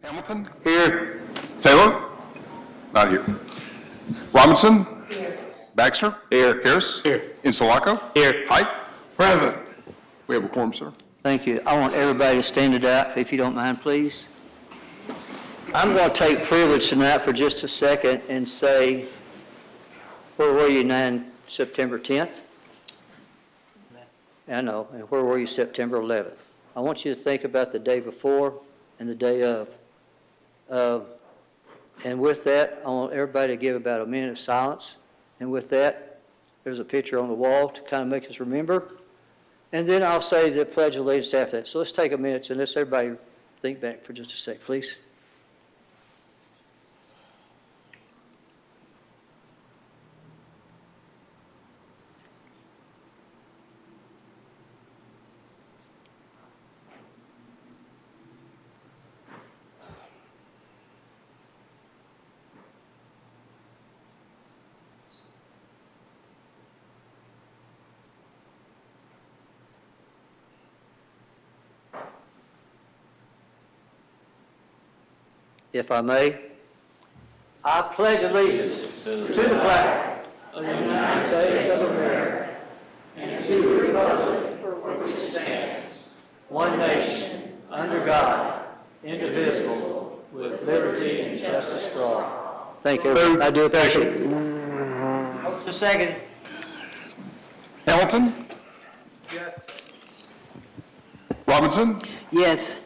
Hamilton? Here. Taylor? Not here. Robinson? Here. Baxter? Here. Harris? Here. Insulaco? Here. Height? Present. We have a quorum, sir. Thank you. I want everybody to stand up, if you don't mind, please. I'm going to take privilege tonight for just a second and say, where were you September 10th? I know. And where were you September 11th? I want you to think about the day before and the day of. And with that, I want everybody to give about a minute of silence. And with that, there's a picture on the wall to kind of make us remember. And then I'll say the Pledge of Allegiance after that. So let's take a minute and let's everybody think back for just a sec, please. If I may, I pledge allegiance to the flag of the United States of America and to the republic for which it stands, one nation, under God, indivisible, with liberty and justice for all. Thank you. I do appreciate it. Motion a second. Hamilton? Yes. Robinson? Yes.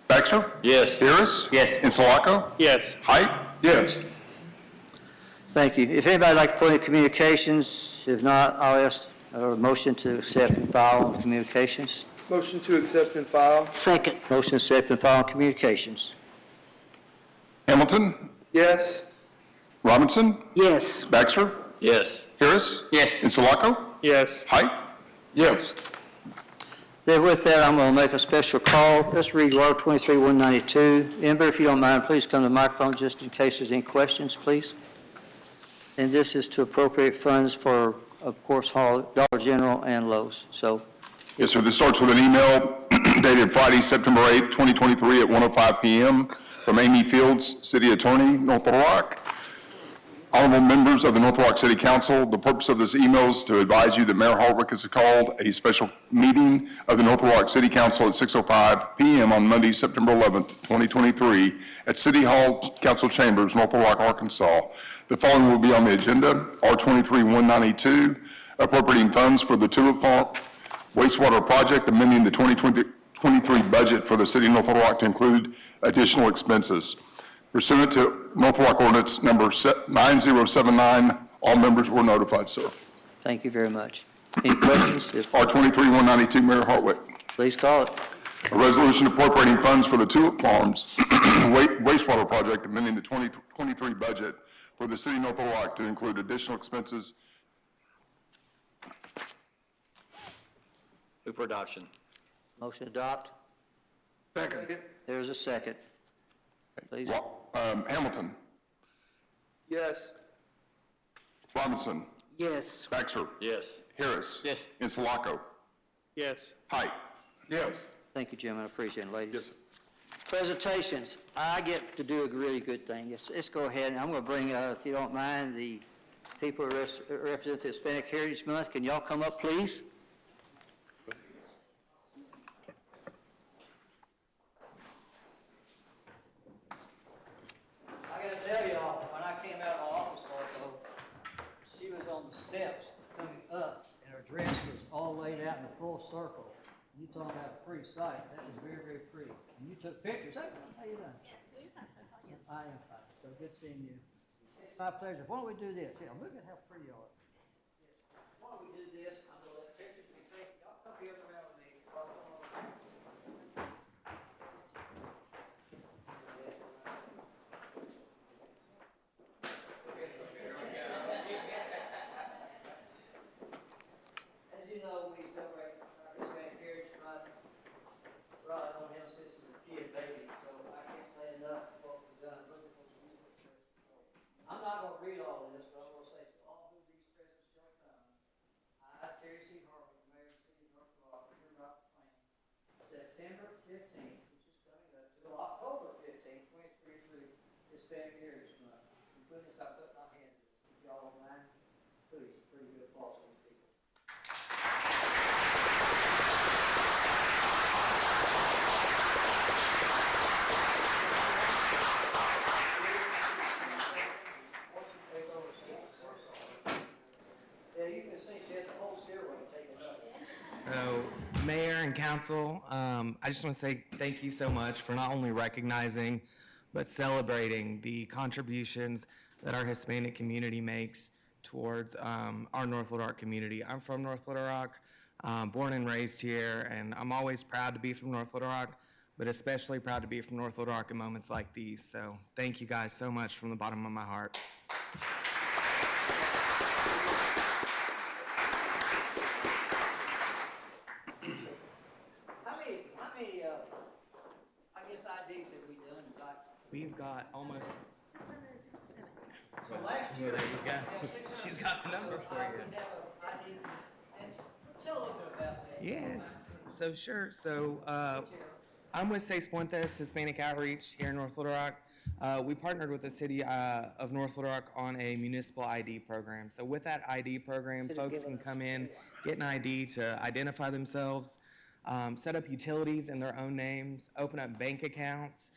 Baxter? Yes. Harris? Yes. Insulaco? Yes. Height? Yes. Thank you. If anybody would like to put any communications, if not, I'll ask a motion to accept and file on communications. Motion to accept and file. Second. Motion to accept and file on communications. Hamilton? Yes. Robinson? Yes. Baxter? Yes. Harris? Yes. Insulaco? Yes. Height? Yes. Then with that, I'm going to make a special call. Let's read Order 23-192. Ember, if you don't mind, please come to the microphone just in case there's any questions, please. And this is to appropriate funds for, of course, Dollar General and Lowe's. So, Yes, sir. This starts with an email dated Friday, September 8th, 2023 at 1:05 p.m. from Amy Fields, City Attorney, North Little Rock. Honorable members of the North Little Rock City Council, the purpose of this email is to advise you that Mayor Hardwick has called a special meeting of the North Little Rock City Council at 6:05 p.m. on Monday, September 11th, 2023 at City Hall Council Chambers, North Little Rock, Arkansas. The following will be on the agenda: R23-192, appropriating funds for the Tulip Farm wastewater project, amending the 2023 budget for the City of North Little Rock to include additional expenses. Pursuant to North Little Rock Ordinance number 9079, all members were notified, sir. thank you very much. Any questions? R23-192, Mayor Hartwick. Please call it. A resolution appropriating funds for the Tulip Farms wastewater project, amending the 2023 budget for the City of North Little Rock to include additional expenses. Move for adoption. Motion adopt. Second. There's a second. Please. Hamilton. Yes. Robinson. Yes. Baxter. Yes. Harris. Yes. Insulaco. Yes. Height. Yes. Thank you, Jim. I appreciate it, ladies. Yes, sir. Presentations. I get to do a really good thing. Let's go ahead, and I'm going to bring, if you don't mind, the people who represent the Hispanic Heritage Month. Can y'all come up, please? I got to tell y'all, when I came out of my office, Marco, she was on the steps coming up, and her dress was all laid out in a full circle. You talking about a pretty sight. That was very, very pretty. And you took pictures. Hey, how you doing? I am fine. So good seeing you. It's my pleasure. Why don't we do this? Yeah, look at how pretty you are. Why don't we do this? I'm going to let pictures be taken. Y'all come here around with me. As you know, we celebrate our Hispanic Heritage Month. Right on him since he was a kid, baby. So I can't say enough of what we've done. Look at those beautiful dresses. I'm not going to read all of this, but I'm going to say to all who these presents shall come. I, Terry C. Harvey, Mayor of the City of North Little Rock, goodness, I put my hand in this. If y'all don't mind, please, pretty good applause for these people. Once you take over, see it first. Yeah, you can see she has the whole stairway taken up. So, Mayor and Council, I just want to say thank you so much for not only recognizing, but celebrating the contributions that our Hispanic community makes towards our North Little Rock community. I'm from North Little Rock, born and raised here, and I'm always proud to be from North Little Rock, but especially proud to be from North Little Rock in moments like these. So thank you guys so much from the bottom of my heart. How many, I guess IDs have we done, Doc? We've got almost, 667. So last year. there you go. we had 600. She's got the number for I you. would have an ID, and tell a little bit about that. Yes, so sure. So I'm with Seis Puentes Hispanic Outreach here in North Little Rock. We partnered with the city of North Little Rock on a municipal ID program. So with that ID program, folks can come in, get an ID to identify themselves, set up utilities in their own names, open up bank accounts,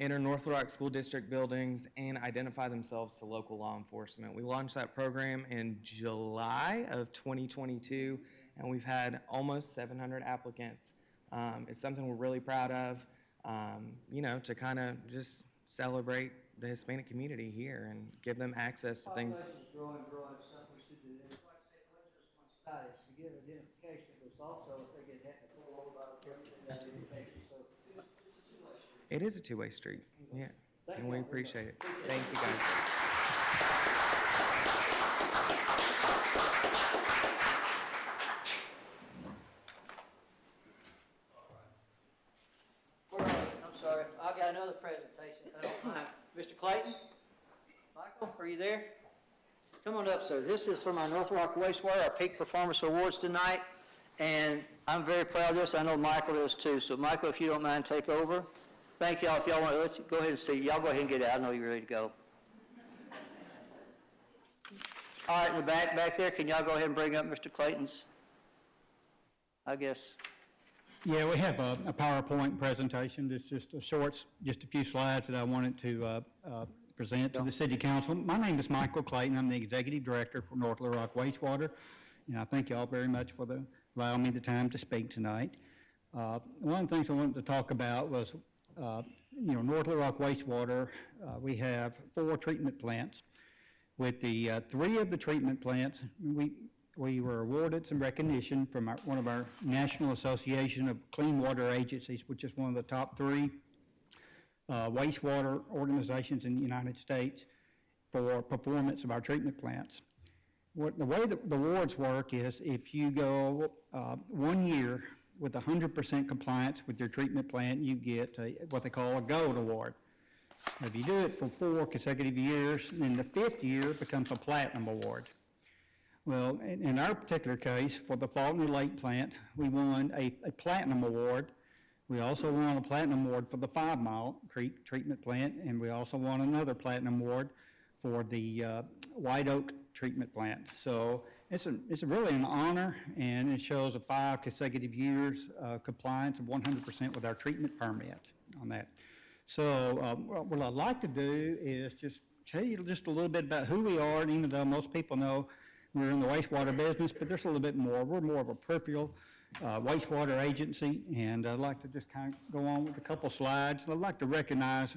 enter North Little Rock School District buildings, and identify themselves to local law enforcement. We launched that program in July of 2022, and we've had almost 700 applicants. It's something we're really proud of, to kind of just celebrate the Hispanic community here and give them access to things. Population's growing, it's something we should do. It's like I said, it wasn't just one side, it's to give identification, but it's also if they get hit, to pull over by the person, that identification, so it's a two-way street. It is a two-way street, yeah, Thank and you. we appreciate it. Thank you, guys. I'm sorry, I've got another presentation, if I don't mind. Mr. Clayton? Michael, are you there? Come on up, sir. This is from our North Rock Wastewater, our Peak Performance Awards tonight, and I'm very proud of this. I know Michael is too. So Michael, if you don't mind, take over. Thank y'all. If y'all want, let's go ahead and see. Y'all go ahead and get out. I know you're ready to go. All right, in the back there, can y'all go ahead and bring up Mr. Clayton's, I guess. Yeah, we have a PowerPoint presentation. It's just just a few slides that I wanted to present to the City Council. My name is Michael Clayton. I'm the Executive Director for North Little Rock Wastewater, and I thank you all very much for allowing me the time to speak tonight. One of the things I wanted to talk about was, North Little Rock Wastewater, we have 4 treatment plants. With the 3 of the treatment plants, we were awarded some recognition from one of our National Association of Clean Water Agencies, which is one of the top 3 wastewater organizations in the United States for performance of our treatment plants. The way that the awards work is if you go 1 year with 100% compliance with your treatment plant, you get what they call a gold award. If you do it for 4 consecutive years, then the 5th year becomes a platinum award. Well, in our particular case, for the Faulkner Lake plant, we won a platinum award. We also won a platinum award for the 5 Mile Creek treatment plant, and we also won another platinum award for the White Oak treatment plant. So it's really an honor, and it shows a 5 consecutive years compliance of 100% with our treatment permit on that. So what I'd like to do is just tell you just a little bit about who we are, and even though most people know we're in the wastewater business, but there's a little bit more. We're more of a peripheral wastewater agency, and I'd like to just kind of go on with a couple slides. I'd like to recognize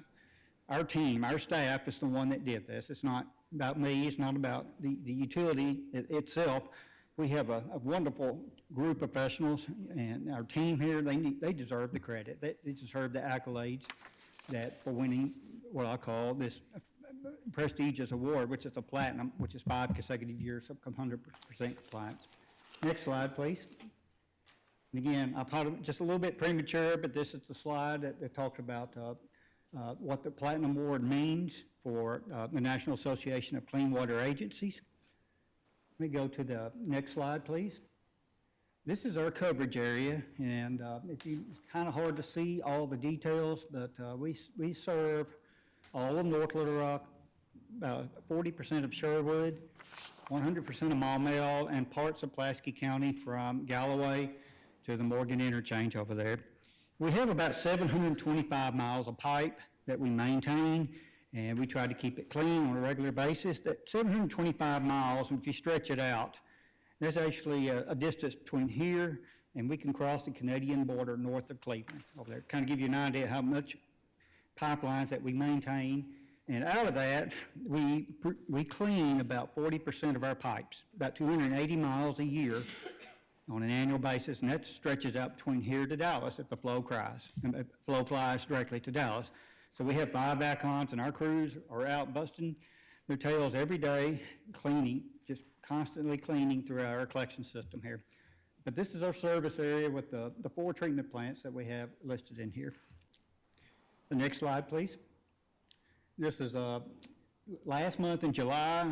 our team, our staff is the one that did this. It's not about me, it's not about the utility itself. We have a wonderful group of professionals, and our team here, they deserve the credit. They deserve the accolades for winning what I call this prestigious award, which is a platinum, which is 5 consecutive years of 100% compliance. Next slide, please. And again, I'm probably just a little bit premature, but this is the slide that talks about what the platinum award means for the National Association of Clean Water Agencies. Let me go to the next slide, please. This is our coverage area, and it's kind of hard to see all the details, but we serve all of North Little Rock, about 40% of Sherwood, 100% of Maumelle, and parts of Pulaski County from Galloway to the Morgan interchange over there. We have about 725 miles of pipe that we maintain, and we try to keep it clean on a regular basis. That 725 miles, if you stretch it out, there's actually a distance between here and we can cross the Canadian border north of Cleveland over there. Kind of give you an idea how much pipelines that we maintain. And out of that, we clean about 40% of our pipes, about 280 miles a year on an annual basis, and that stretches out between here to Dallas if the flow flies directly to Dallas. So we have 5 VACONs, and our crews are out busting their tails every day, cleaning, just constantly cleaning through our collection system here. But this is our service area with the 4 treatment plants that we have listed in here. The next slide, please. This is last month in July,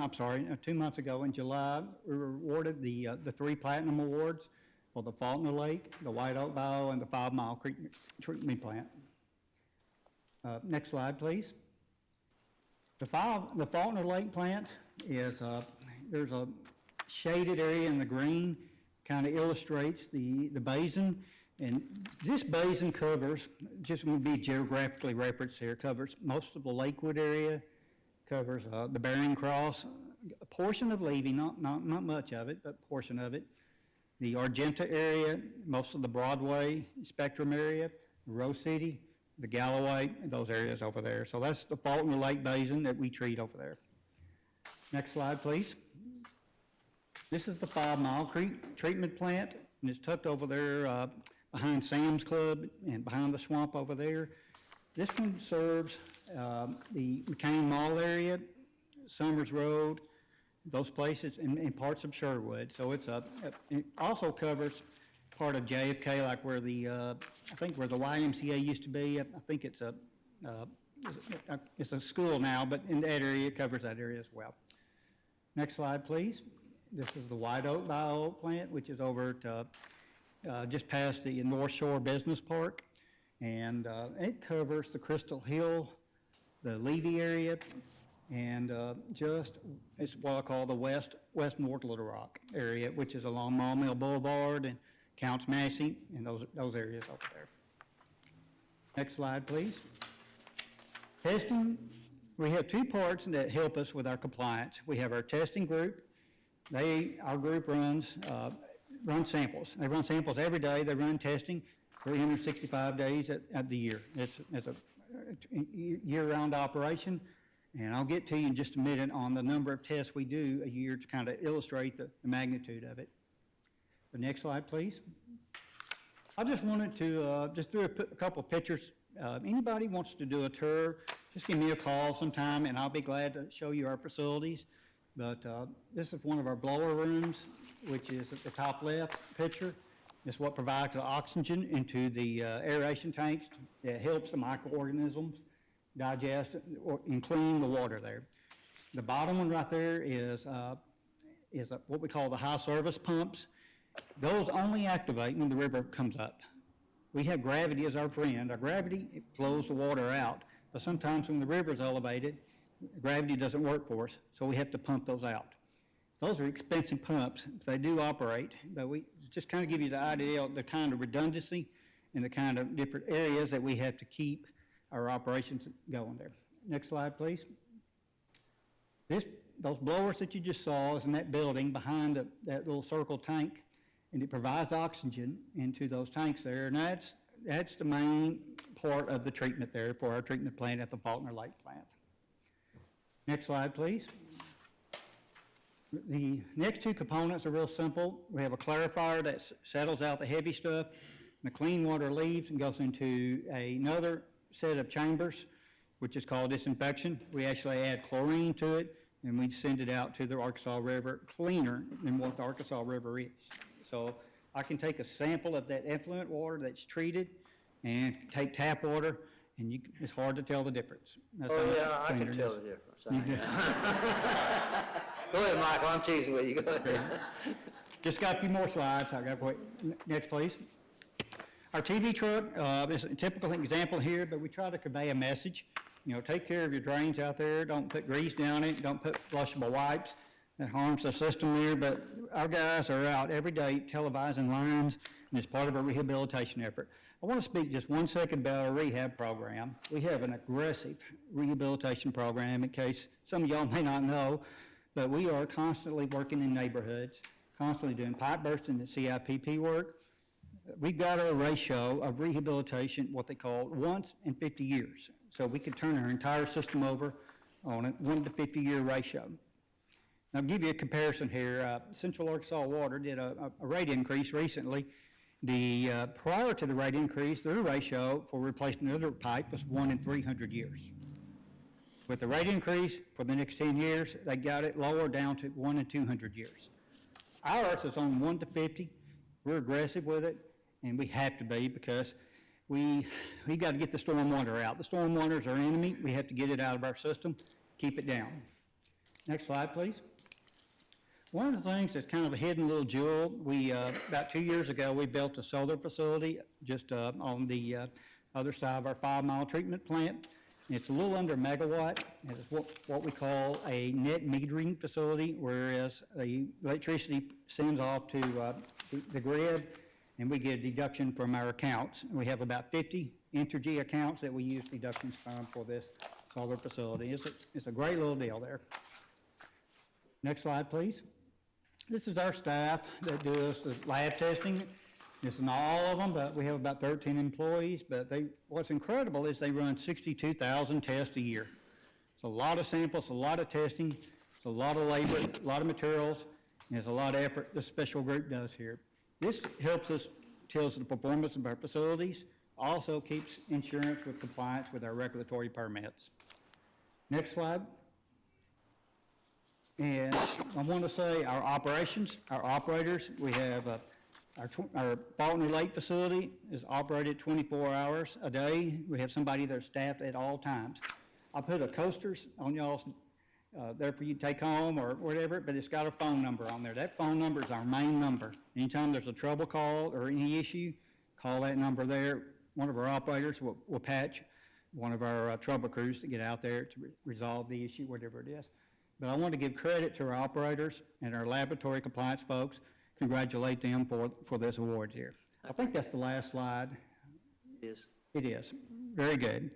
2 months ago in July, we were awarded the 3 platinum awards for the Faulkner Lake, the White Oak Bio, and the 5 Mile treatment plant. Next slide, please. The Faulkner Lake plant is, there's a shaded area in the green, kind of illustrates the basin. And this basin covers, just going to be geographically referenced here, covers most of the Lakewood area, covers the Bering Cross, a portion of Levy, not much of it, but a portion of it. The Argenta area, most of the Broadway Spectrum area, Rose City, the Galloway, those areas over there. So that's the Faulkner Lake Basin that we treat over there. Next slide, please. This is the 5 Mile Creek treatment plant, and it's tucked over there behind Sam's Club and behind the swamp over there. This one serves the McCain Mall area, Summers Road, those places, and parts of Sherwood. So it also covers part of JFK, like where I think where the YMCA used to be. I think it's a school now, but in that area, it covers that area as well. Next slide, please. This is the White Oak Bio plant, which is over to just past the North Shore Business Park. And it covers the Crystal Hill, the Levy area, and it's what I call the West North Little Rock area, which is along Maumelle Boulevard and Counts Massey, and those areas over there. Next slide, please. Testing, we have 2 parts that help us with our compliance. We have our testing group. Our group runs samples. They run samples every day. They run testing 365 days at the year. It's a year-round operation, and I'll get to you in just a minute on the number of tests we do a year to kind of illustrate the magnitude of it. The next slide, please. I just wanted to just do a couple of pictures. Anybody wants to do a tour, just give me a call sometime, and I'll be glad to show you our facilities. But this is one of our blower rooms, which is at the top left picture. It's what provides the oxygen into the aeration tanks that helps the microorganisms digest and clean the water there. The bottom one right there is what we call the high service pumps. Those only activate when the river comes up. We have gravity as our friend. Our gravity, it flows the water out, but sometimes when the river is elevated, gravity doesn't work for us, so we have to pump those out. Those are expensive pumps. They do operate, but we just kind of give you the idea of the kind of redundancy and the kind of different areas that we have to keep our operations going there. Next slide, please. Those blowers that you just saw is in that building behind that little circle tank, and it provides oxygen into those tanks there, and that's the main part of the treatment there for our treatment plant at the Faulkner Lake plant. Next slide, please. The next 2 components are real simple. We have a clarifier that settles out the heavy stuff. The clean water leaves and goes into another set of chambers, which is called disinfection. We actually add chlorine to it, and we send it out to the Arkansas River cleaner than what the Arkansas River is. So I can take a sample of that effluent water that's treated and take tap water, and it's hard to tell the difference. That's Oh, how yeah, I cleaner can it tell is. the difference. Go ahead, Michael, I'm teasing with you. Go ahead. Just got a few more slides. I got to wait. Next, please. Our TV truck is a typical example here, but we try to convey a message. You know, take care of your drains out there, don't put grease down it, don't put flushable wipes. That harms the system there, but our guys are out every day televising lines, and it's part of a rehabilitation effort. I want to speak just 1 second about our rehab program. We have an aggressive rehabilitation program, in case some of y'all may not know, but we are constantly working in neighborhoods, constantly doing pipe bursting and CIPP work. We've got a ratio of rehabilitation, what they call once in 50 years. So we could turn our entire system over on a 1 to 50 year ratio. Now, I'll give you a comparison here. Central Arkansas Water did a rate increase recently. Prior to the rate increase, their ratio for replacing another pipe was 1 in 300 years. With the rate increase for the next 10 years, they got it lowered down to 1 in 200 years. Ours is on 1 to 50. We're aggressive with it, and we have to be because we got to get the storm water out. The storm water is our enemy. We have to get it out of our system, keep it down. Next slide, please. One of the things that's kind of a hidden little jewel, about 2 years ago, we built a solar facility just on the other side of our 5-mile treatment plant. It's a little under a megawatt. It's what we call a net metering facility, whereas the electricity sends off to the grid, and we get a deduction from our accounts. And we have about 50 Entergy accounts that we use deductions from for this solar facility. It's a great little deal there. Next slide, please. This is our staff that does the lab testing. This is not all of them, but we have about 13 employees. But what's incredible is they run 62,000 tests a year. It's a lot of samples, a lot of testing, it's a lot of labor, a lot of materials, and there's a lot of effort this special group does here. This helps us tell us the performance of our facilities, also keeps insurance with compliance with our regulatory permits. Next slide. And I want to say our operations, our operators, we have our Faulkner Lake facility is operated 24 hours a day. We have somebody that's staffed at all times. I put a coasters on y'all's there for you to take home or whatever, but it's got a phone number on there. That phone number is our main number. Anytime there's a trouble call or any issue, call that number there. One of our operators will patch one of our trouble crews to get out there to resolve the issue, whatever it is. But I want to give credit to our operators and our laboratory compliance folks, congratulate them for this award here. I think that's the last slide. Is. It is. Very good.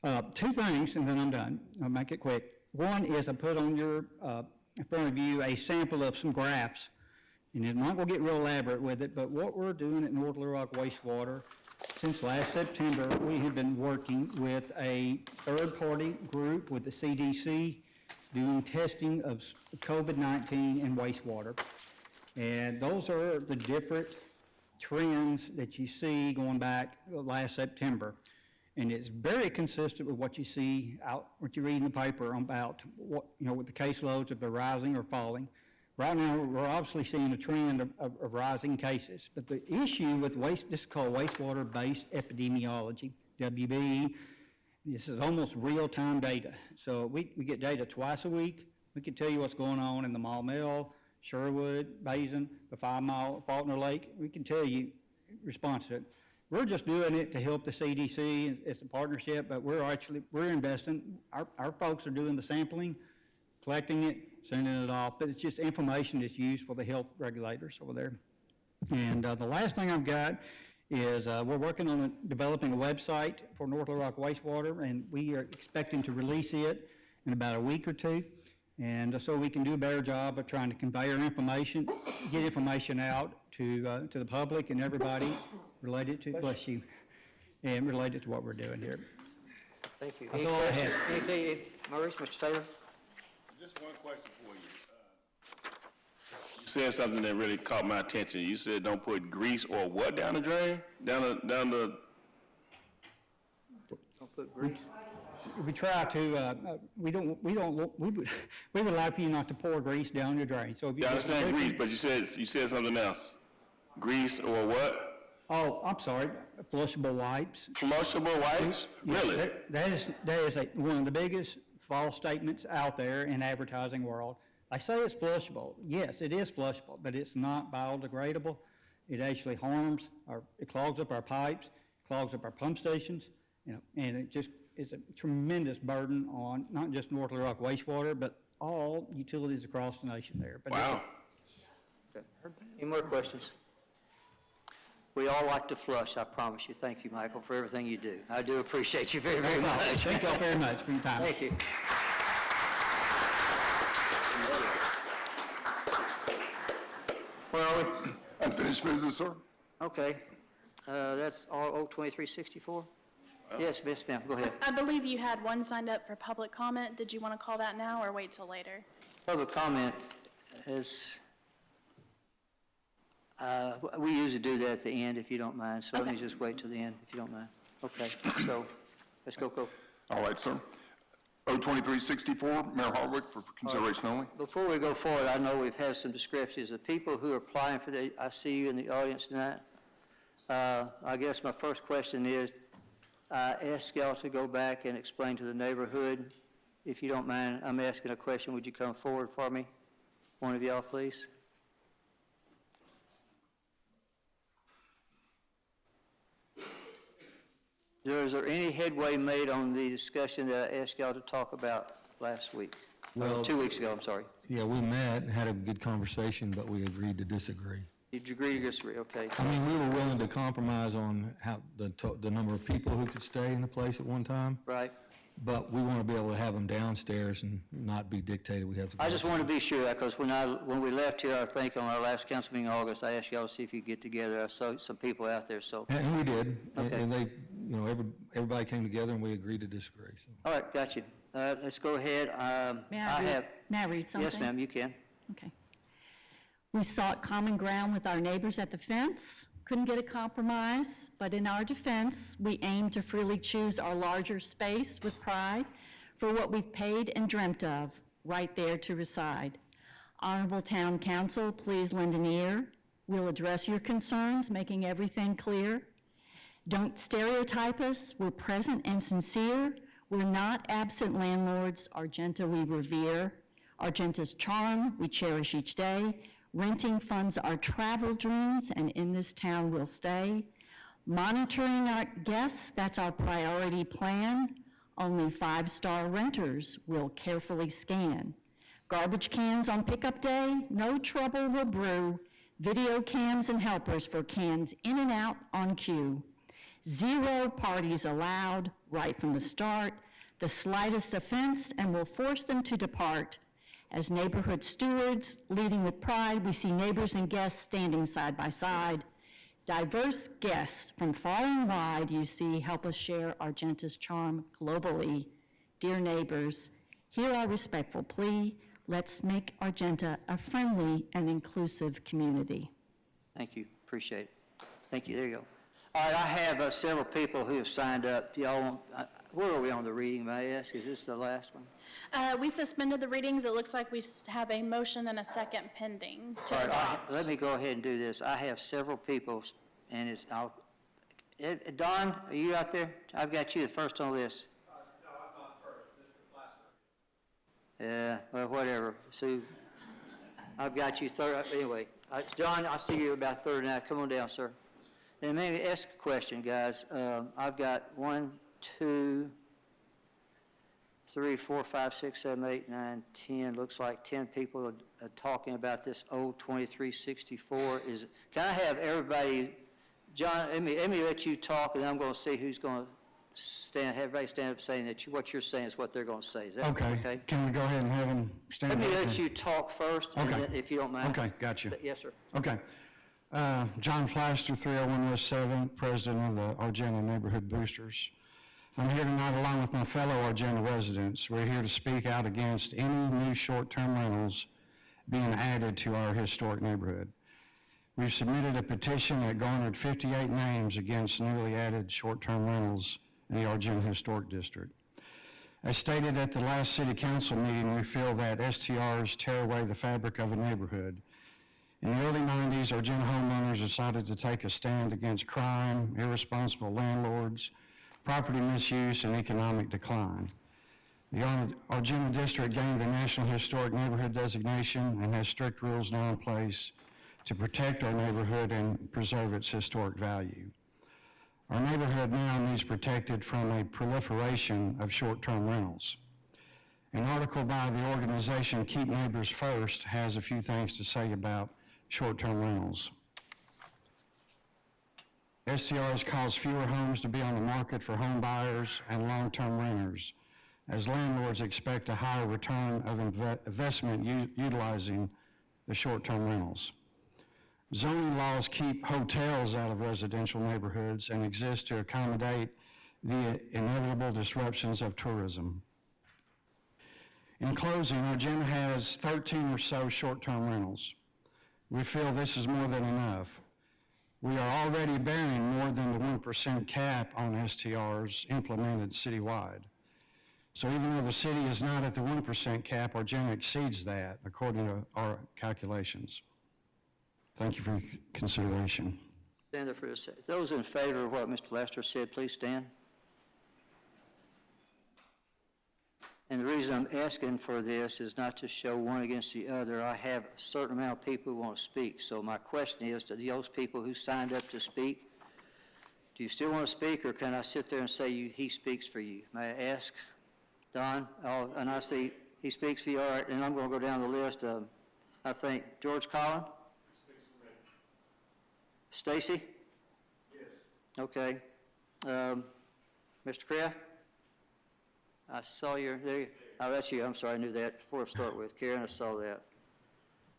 2 things, and then I'm done. I'll make it quick. One is I put on in front of you a sample of some graphs, and I'm not going to get real elaborate with it, but what we're doing at North Little Rock Wastewater, since last September, we have been working with a third-party group with the CDC doing testing of COVID-19 in wastewater. And those are the different trends that you see going back last September. And it's very consistent with what you see what you read in the paper about with the caseloads, if they're rising or falling. Right now, we're obviously seeing a trend of rising cases. But the issue with this is called wastewater-based epidemiology, WBE. This is almost real-time data. So we get data twice a week. We can tell you what's going on in the Maumelle, Sherwood, Basin, the 5-mile Faulkner Lake. We can tell you response to it. We're just doing it to help the CDC. It's a partnership, but we're investing. Our folks are doing the sampling, collecting it, sending it off. But it's just information that's used for the health regulators over there. And the last thing I've got is we're working on developing a website for North Little Rock Wastewater, and we are expecting to release it in about a week or 2. And so we can do a better job of trying to convey our information, get information out to the public and everybody related to, bless you, and related to what we're doing here. Thank you. That's Any all I questions? have. Anything, Maurice, Mr. Taylor? Just one question for you. You said something that really caught my attention. You said don't put grease or what down the drain? Down the Don't put grease. We try to, we would like for you not to pour grease down your drain. So if you I understand grease, but you said something else. Grease or what? Oh, I'm sorry, flushable wipes. Flushable wipes? Yes, Really? that is one of the biggest false statements out there in the advertising world. I say it's flushable. Yes, it is flushable, but it's not biodegradable. It actually harms it clogs up our pipes, clogs up our pump stations, and it just is a tremendous burden on not just North Little Rock wastewater, but all utilities across the nation there. But Wow. Any more questions? We all like to flush, I promise you. Thank you, Michael, for everything you do. I do appreciate you very, very much. Thank y'all very much for your time. Thank you. Where are we? Unfinished business, sir? Okay. That's RO 2364? Yes, Miss ma'am, go ahead. I believe you had one signed up for public comment. Did you want to call that now or wait till later? Public comment is, we usually do that at the end, if you don't mind, so let me Okay. just wait till the end, if you don't mind. Okay, so, let's go. All right, sir. O2364, Mayor Hardwick, for consideration only. Before we go forward, I know we've had some discrepancies. The people who are applying for the, I see you in the audience tonight. I guess my first question is, ask y'all to go back and explain to the neighborhood, if you don't mind. I'm asking a question. Would you come forward for me? One of y'all, please. Is there any headway made on the discussion that I asked y'all to talk about last week? Well- 2 weeks ago, I'm sorry. Yeah, we met and had a good conversation, but we agreed to disagree. Did you agree to disagree? Okay. I mean, we were willing to compromise on how, the number of people who could stay in the place at one time, Right. but we want to be able to have them downstairs and not be dictated we have to go. I just want to be sure, because when we left here, I think on our last council meeting in August, I asked y'all to see if you could get together. I saw some people out there, so. And we did, Okay. and they, everybody came together and we agreed to disagree, so. All right, got you. Let's go ahead. May I read- have, May I read something? yes, ma'am, you can. Okay. We sought common ground with our neighbors at the fence, couldn't get a compromise, but in our defense, we aim to freely choose our larger space with pride for what we've paid and dreamt of, right there to reside. Honorable Town Council, please lend an ear. We'll address your concerns, making everything clear. Don't stereotype us, we're present and sincere. We're not absent landlords, Argenta we revere. Argenta's charm we cherish each day. Renting funds our travel dreams, and in this town we'll stay. Monitoring our guests, that's our priority plan. Only five-star renters we'll carefully scan. Garbage cans on pickup day, no trouble will brew. Video cams and helpers for cans in and out on cue. 0 parties allowed right from the start. The slightest offense and we'll force them to depart. As neighborhood stewards, leading with pride, we see neighbors and guests standing side by side. Diverse guests from far and wide, you see, help us share Argenta's charm globally. Dear neighbors, hear our respectful plea. Let's make Argenta a friendly and inclusive community. Thank you, appreciate it. Thank you, there you go. All right, I have several people who have signed up. Y'all want, where are we on the reading, may I ask? Is this the last one? We suspended the readings. It looks like we have a motion and a second pending to All right, adopt. let me go ahead and do this. I have several people, and it's, Don, are you out there? I've got you the first on the list. No, I'm not first, Mr. Plaster. Yeah, well, whatever. Sue, I've got you third, anyway. John, I see you about third now. Come on down, sir. And maybe ask a question, guys. I've got 1, 2, 3, 4, 5, 6, 7, 8, 9, 10. Looks like 10 people are talking about this old 2364. Can I have everybody, John, let me let you talk, and I'm going to see who's going to have everybody stand up saying that what you're saying is what they're going to say. Is that okay? Can we go ahead and have them stand Let up? me let you talk first, and Okay. then, if you don't mind. Okay, got you. Yes, sir. Okay. John Flaster, 301 West 7th, president of the Argenta Neighborhood Boosters. I'm here tonight along with my fellow Argenta residents. We're here to speak out against any new short-term rentals being added to our historic neighborhood. We've submitted a petition that garnered 58 names against newly added short-term rentals in the Argenta Historic District. As stated at the last city council meeting, we feel that STRs tear away the fabric of a neighborhood. In the early 90s, Argenta homeowners decided to take a stand against crime, irresponsible landlords, property misuse, and economic decline. The Argenta District gained the National Historic Neighborhood designation and has strict rules now in place to protect our neighborhood and preserve its historic value. Our neighborhood now needs protected from a proliferation of short-term rentals. An article by the organization Keep Neighbors First has a few things to say about short-term rentals. STRs cause fewer homes to be on the market for home buyers and long-term renters, as landlords expect a higher return of investment utilizing the short-term rentals. Zoning laws keep hotels out of residential neighborhoods and exist to accommodate the inevitable disruptions of tourism. In closing, our gym has 13 or so short-term rentals. We feel this is more than enough. We are already bearing more than the 1% cap on STRs implemented citywide. So even though the city is not at the 1% cap, our gym exceeds that according to our calculations. Thank you for your consideration. Stand there for a second. Those in favor of what Mr. Lester said, please stand. And the reason I'm asking for this is not to show one against the other. I have a certain amount of people who want to speak. So my question is to those people who signed up to speak, do you still want to speak, or can I sit there and say he speaks for you? May I ask? Don? Oh, and I see he speaks for you. All right, and I'm going to go down the list. I think George Collin? Stacy? Yes. Okay. Mr. Kraft? I saw your, there you, oh, that's you, I'm sorry, I knew that before I start with. Karen, I saw that.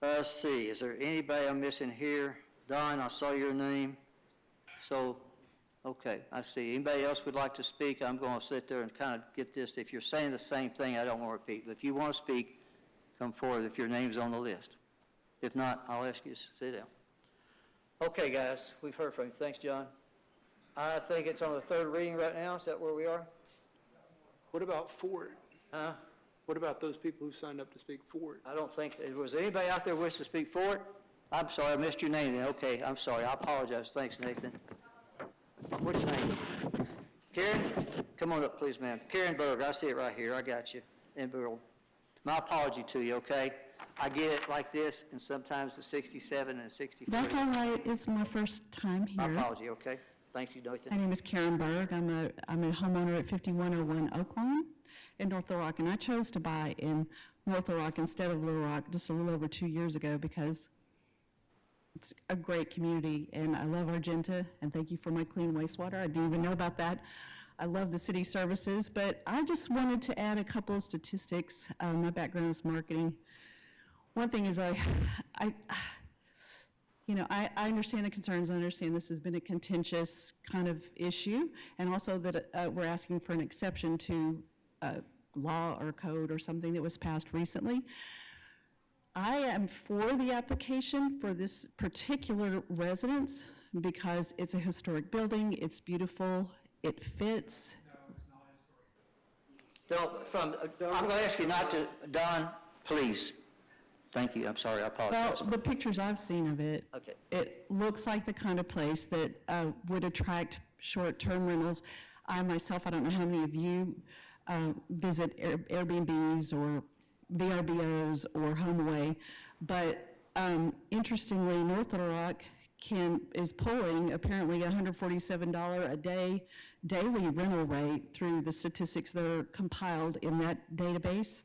Let's see, is there anybody I'm missing here? Don, I saw your name. So, okay, I see. Anybody else would like to speak? I'm going to sit there and kind of get this. If you're saying the same thing, I don't want to repeat. But if you want to speak, come forward if your name's on the list. If not, I'll ask you to sit down. Okay, guys, we've heard from you. Thanks, John. I think it's on the third reading right now. Is that where we are? What about Ford? Huh? What about those people who signed up to speak for it? I don't think, was there anybody out there who wishes to speak for it? I'm sorry, I missed your name then. Okay, I'm sorry, I apologize. Thanks, Nathan. What's your name? Karen? Come on up, please, ma'am. Karen Berg, I see it right here. I got you. And Bill. My apology to you, okay? I get it like this, and sometimes the 67 and 63. That's all right, it's my first time My here. apology, okay? Thank you, Nathan. My name is Karen Berg. I'm a homeowner at 5101 Oaklawn in North Little Rock, and I chose to buy in North Little Rock instead of Little Rock just a little over 2 years ago because it's a great community, and I love Argenta, and thank you for my clean wastewater. I didn't even know about that. I love the city services, but I just wanted to add a couple of statistics. My background is marketing. One thing is I understand the concerns. I understand this has been a contentious kind of issue, and also that we're asking for an exception to law or code or something that was passed recently. I am for the application for this particular residence because it's a historic building, it's beautiful, it fits. I'm going to ask you not to, Don, please. Thank you, I'm sorry, I apologize. Well, the pictures I've seen of it, Okay. it looks like the kind of place that would attract short-term rentals. I myself, I don't know how many of you visit Airbnbs or VRBOs or HomeAway, but interestingly, North Little Rock is pulling apparently $147 a day daily rental rate through the statistics that are compiled in that database.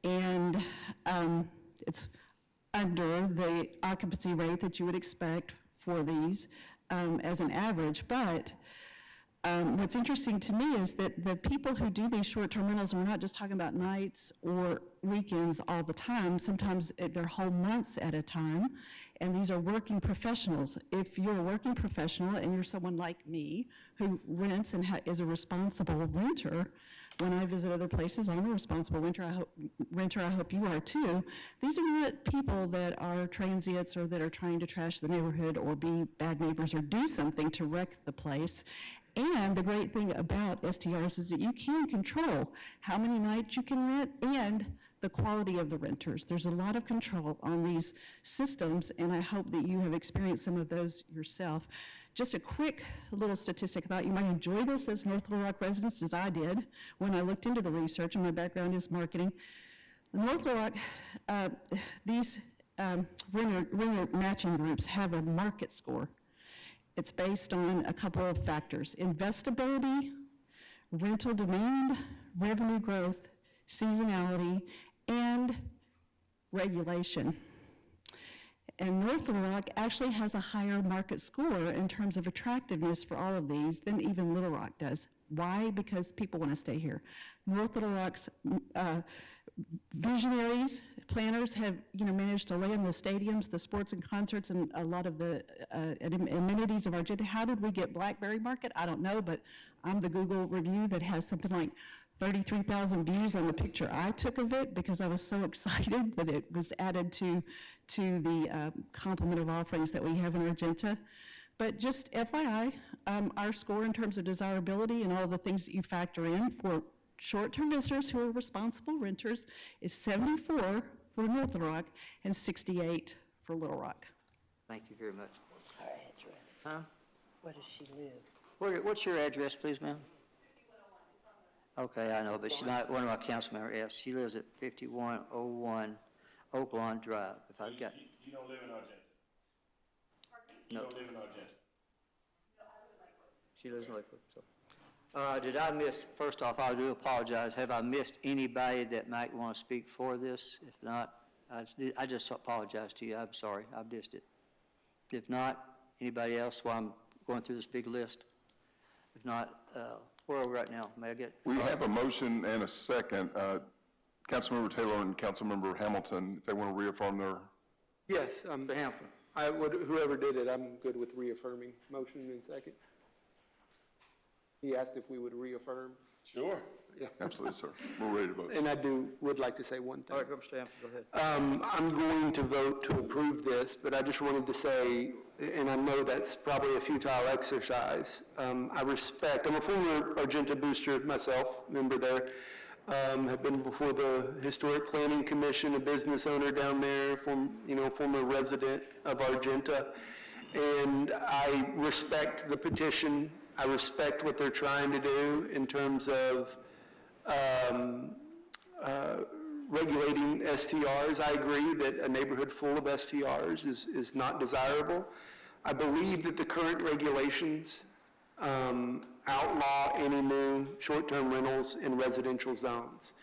And it's under the occupancy rate that you would expect for these as an average. But what's interesting to me is that the people who do these short-term rentals, and we're not just talking about nights or weekends all the time, sometimes they're whole months at a time, and these are working professionals. If you're a working professional and you're someone like me who rents and is a responsible renter, when I visit other places, I'm a responsible renter. I hope you are too. These are not people that are transients or that are trying to trash the neighborhood or be bad neighbors or do something to wreck the place. And the great thing about STRs is that you can control how many nights you can rent and the quality of the renters. There's a lot of control on these systems, and I hope that you have experienced some of those yourself. Just a quick little statistic. I thought you might enjoy this as North Little Rock residents, as I did when I looked into the research, and my background is marketing. In North Little Rock, these renter matching groups have a market score. It's based on a couple of factors: investability, rental demand, revenue growth, seasonality, and regulation. And North Little Rock actually has a higher market score in terms of attractiveness for all of these than even Little Rock does. Why? Because people want to stay here. North Little Rock's visionaries, planners have, managed to land the stadiums, the sports and concerts, and a lot of the amenities of Argenta. How did we get Blackberry Market? I don't know, but I'm the Google review that has something like 33,000 views on the picture I took of it because I was so excited that it was added to the complement of offerings that we have in Argenta. But just FYI, our score in terms of desirability and all the things that you factor in for short-term visitors who are responsible renters is 74 for North Little Rock and 68 for Little Rock. Thank you very much. What's her address? Huh? Where does she live? What's your address, please, ma'am? Okay, I know, but one of my council members asked. She lives at 5101 Oak Lawn Drive. If I've got, You don't live in Argenta? no, You don't live in Argenta? she lives in Lakewood, so. Did I miss, first off, I do apologize. Have I missed anybody that might want to speak for this? If not, I just apologize to you. I'm sorry, I've missed it. If not, anybody else while I'm going through this big list? If not, where are we right now? May I get? We have a motion and a second. Councilmember Taylor and Councilmember Hamilton, if they want to reaffirm their, Yes, Mr. Hampton. I would, whoever did it, I'm good with reaffirming. Motion and second. He asked if we would reaffirm. Sure. Yeah. absolutely, sir. We're ready to vote. And I would like to say one thing. All right, Mr. Hampton, go ahead. I'm going to vote to approve this, but I just wanted to say, and I know that's probably a futile exercise, I'm a former Argenta booster myself, member there, have been before the Historic Planning Commission, a business owner down there, former resident of Argenta, and I respect the petition. I respect what they're trying to do in terms of regulating STRs. I agree that a neighborhood full of STRs is not desirable. I believe that the current regulations outlaw any new short-term rentals in residential zones.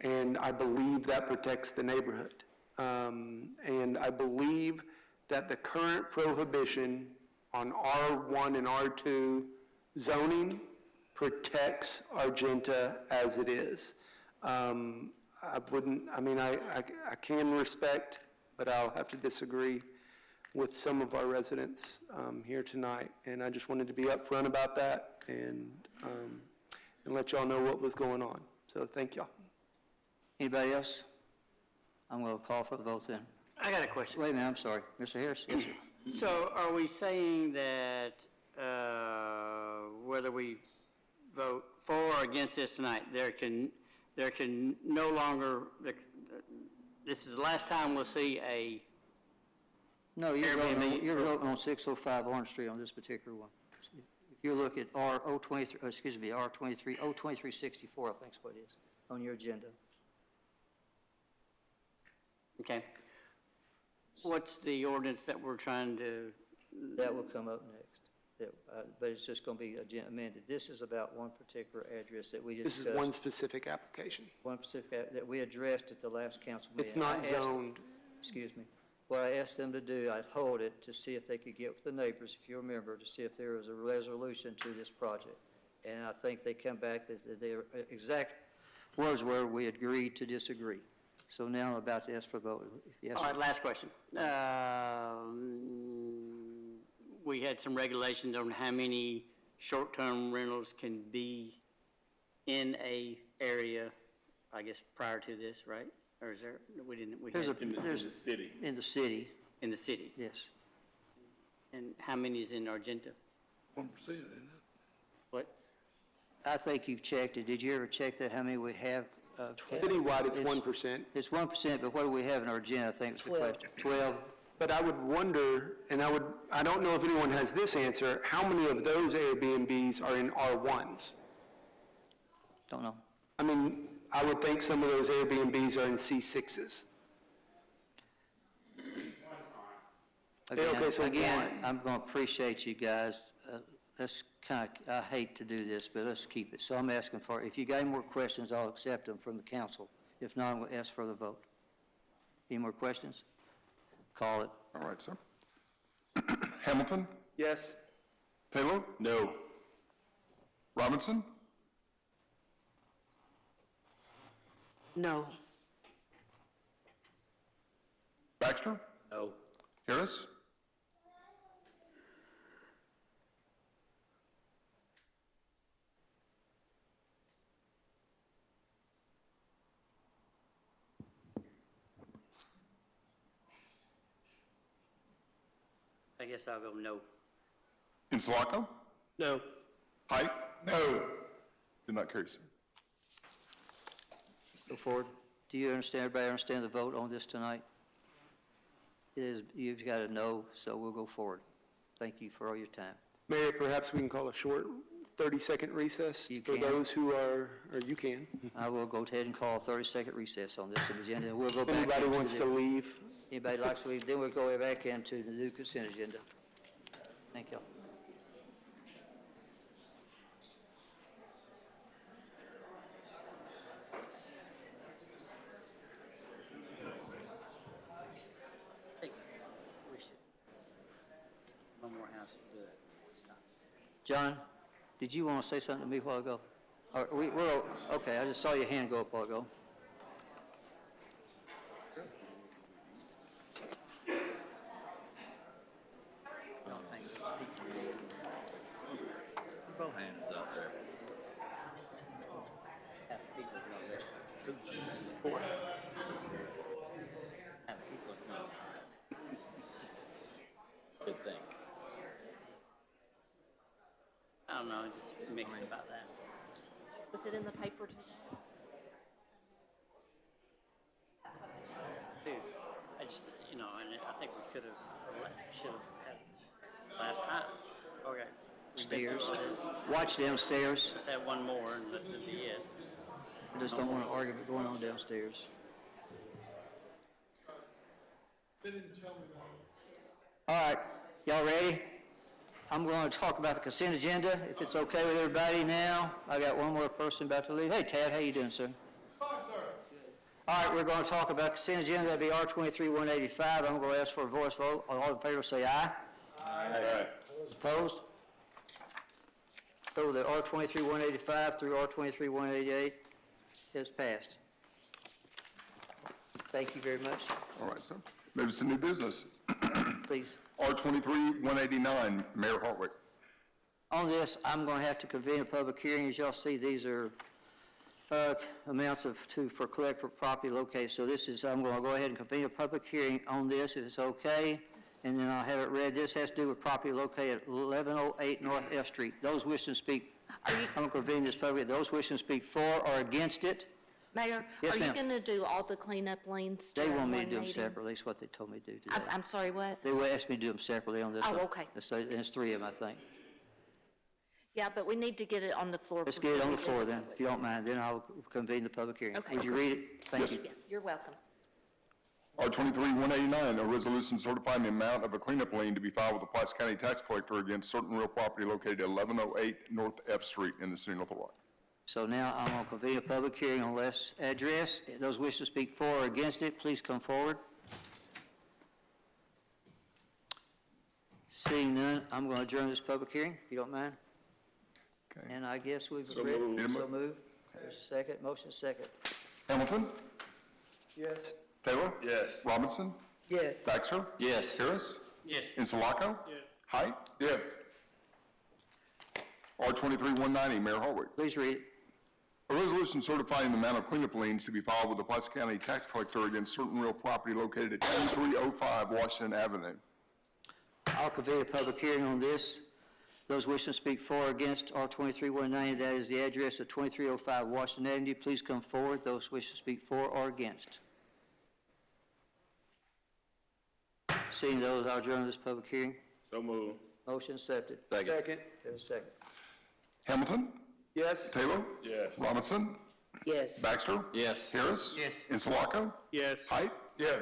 And I believe that protects the neighborhood. And I believe that the current prohibition on R1 and R2 zoning protects Argenta as it is. I can respect, but I'll have to disagree with some of our residents here tonight. And I just wanted to be upfront about that and let y'all know what was going on. So thank y'all. Anybody else? I'm going to call for the vote then. I got a question. Wait a minute, I'm sorry. Mr. Harris? Yes, sir. So are we saying that whether we vote for or against this tonight, there can no longer, this is the last time we'll see a, No, you're Airbnb voting on 605 Orange Street on this particular one. If you look at R23, R23, 02364, I think is what it is, on your agenda. okay. What's the ordinance that we're trying to, That will come up next. But it's just going to be amended. This is about one particular address that we This discussed. is one specific application. One specific, that we addressed at the last council meeting. It's not I asked- zoned. Excuse me. What I asked them to do, I told it to see if they could get with the neighbors, if you remember, to see if there was a resolution to this project. And I think they come back that their exact words were, we agreed to disagree. So now I'm about to ask for a vote. Yes, all right, last question. We had some regulations on how many short-term rentals can be in a area, I guess, prior to this, right? Or is there, we There's had a- In the city. in the city, in the city. yes. And how many is in Argenta? 1%, isn't it? What? I think you've checked it. Did you ever check that, how many we have? Citywide, it's 1%. It's 1%, but what do we have in our agenda, I think was the question. 12? But I would wonder, and I don't know if anyone has this answer, how many of those Airbnbs are in R1s? Don't know. I mean, I would think some of those Airbnbs are in C6s. Okay, so Again, one. I'm going to appreciate you guys. Let's kind of, I hate to do this, but let's keep it. So I'm asking for, if you got any more questions, I'll accept them from the council. If not, I'm going to ask for the vote. Any more questions? Call it. All right, sir. Hamilton? Yes? Taylor? No. Robinson? No. Baxter? No. Harris? I guess I'll go no. Insulaco? No. Height? No. Did not carry, sir. Go forward. Do you understand, everybody understand the vote on this tonight? It is, you've got a no, so we'll go forward. Thank you for all your time. Mayor, perhaps we can call a short 30-second recess You for can. those who are, or you can. I will go ahead and call a 30-second recess on this agenda, and we'll go back. Anybody into wants the- to leave? Anybody likes to leave, then we'll go back into the new consent agenda. Thank you. I think we should, one more house to do it. Stop. John, did you want to say something to me a while ago? Or okay, I just saw your hand go up a while ago. Don't think so. Both hands out there. Have people know there. Have people know. Good thing. I don't know, just mixed about that. Was it in the paper today? Dude, I just, and I think we should have had last time. Okay. We've been through Stairs. all this. Watch downstairs. Just have one more and let it be it. I just don't want an argument going on downstairs. All right, y'all ready? I'm going to talk about the consent agenda, if it's okay with everybody now. I got one more person about to leave. Hey, Tad, how you doing, sir? Fine, sir. All right, we're going to talk about consent agenda, that'd be R-23-185. I'm going to ask for a voice vote. All in favor, say aye. Aye. Opposed? So the R-23-185 through R-23-188 has passed. Thank you very much. All right, sir. Moves to new business. Please. R-23-189, Mayor Hartwick. On this, I'm going to have to convene a public hearing. As y'all see, these are amounts for collect for property located. So this is, I'm going to go ahead and convene a public hearing on this, if it's okay, and then I'll have it read. This has to do with property located at 1108 North F Street. Those wishing to speak, I'm going to convene this public, those wishing to speak for or against it, Mayor, Yes, are you ma'am. going to do all the cleanup liens they during want me to one do them meeting? separately. That's what they told me to do today. I'm sorry, what? They asked me to do them separately on this Oh, one. okay. So there's three of them, I think. Yeah, but we need to get it on the floor. Let's get it on the floor then, if you don't mind, then I'll convene the public hearing. Okay. Would you read it? Thank you. Yes, you're welcome. R-23-189, a resolution certifying the amount of a cleanup lien to be filed with the Pulaski County Tax Collector against certain real property located at 1108 North F Street in the city of North Little Rock. So now I'm going to convene a public hearing on this address. Those wishing to speak for or against it, please come forward. Seeing none, I'm going to adjourn this public hearing, if you don't mind. Okay. And I guess we've So agreed. moved. So moved. There's a second, motion second. Hamilton? Yes. Taylor? Yes. Robinson? Yes. Baxter? Yes. Harris? Yes. Insulaco? Yes. Height? Yes. R-23-190, Mayor Hartwick. Please read it. A resolution certifying the amount of cleanup liens to be filed with the Pulaski County Tax Collector against certain real property located at 2305 Washington Avenue. I'll convene a public hearing on this. Those wishing to speak for or against R-23-190, that is the address of 2305 Washington Avenue, please come forward. Those wishing to speak for or against. Seeing those, I'll adjourn this public hearing. So move. Motion accepted. Second. There's a second. Hamilton? Yes. Taylor? Yes. Robinson? Yes. Baxter? Yes. Harris? Yes. Insulaco? Yes. Height? Yes.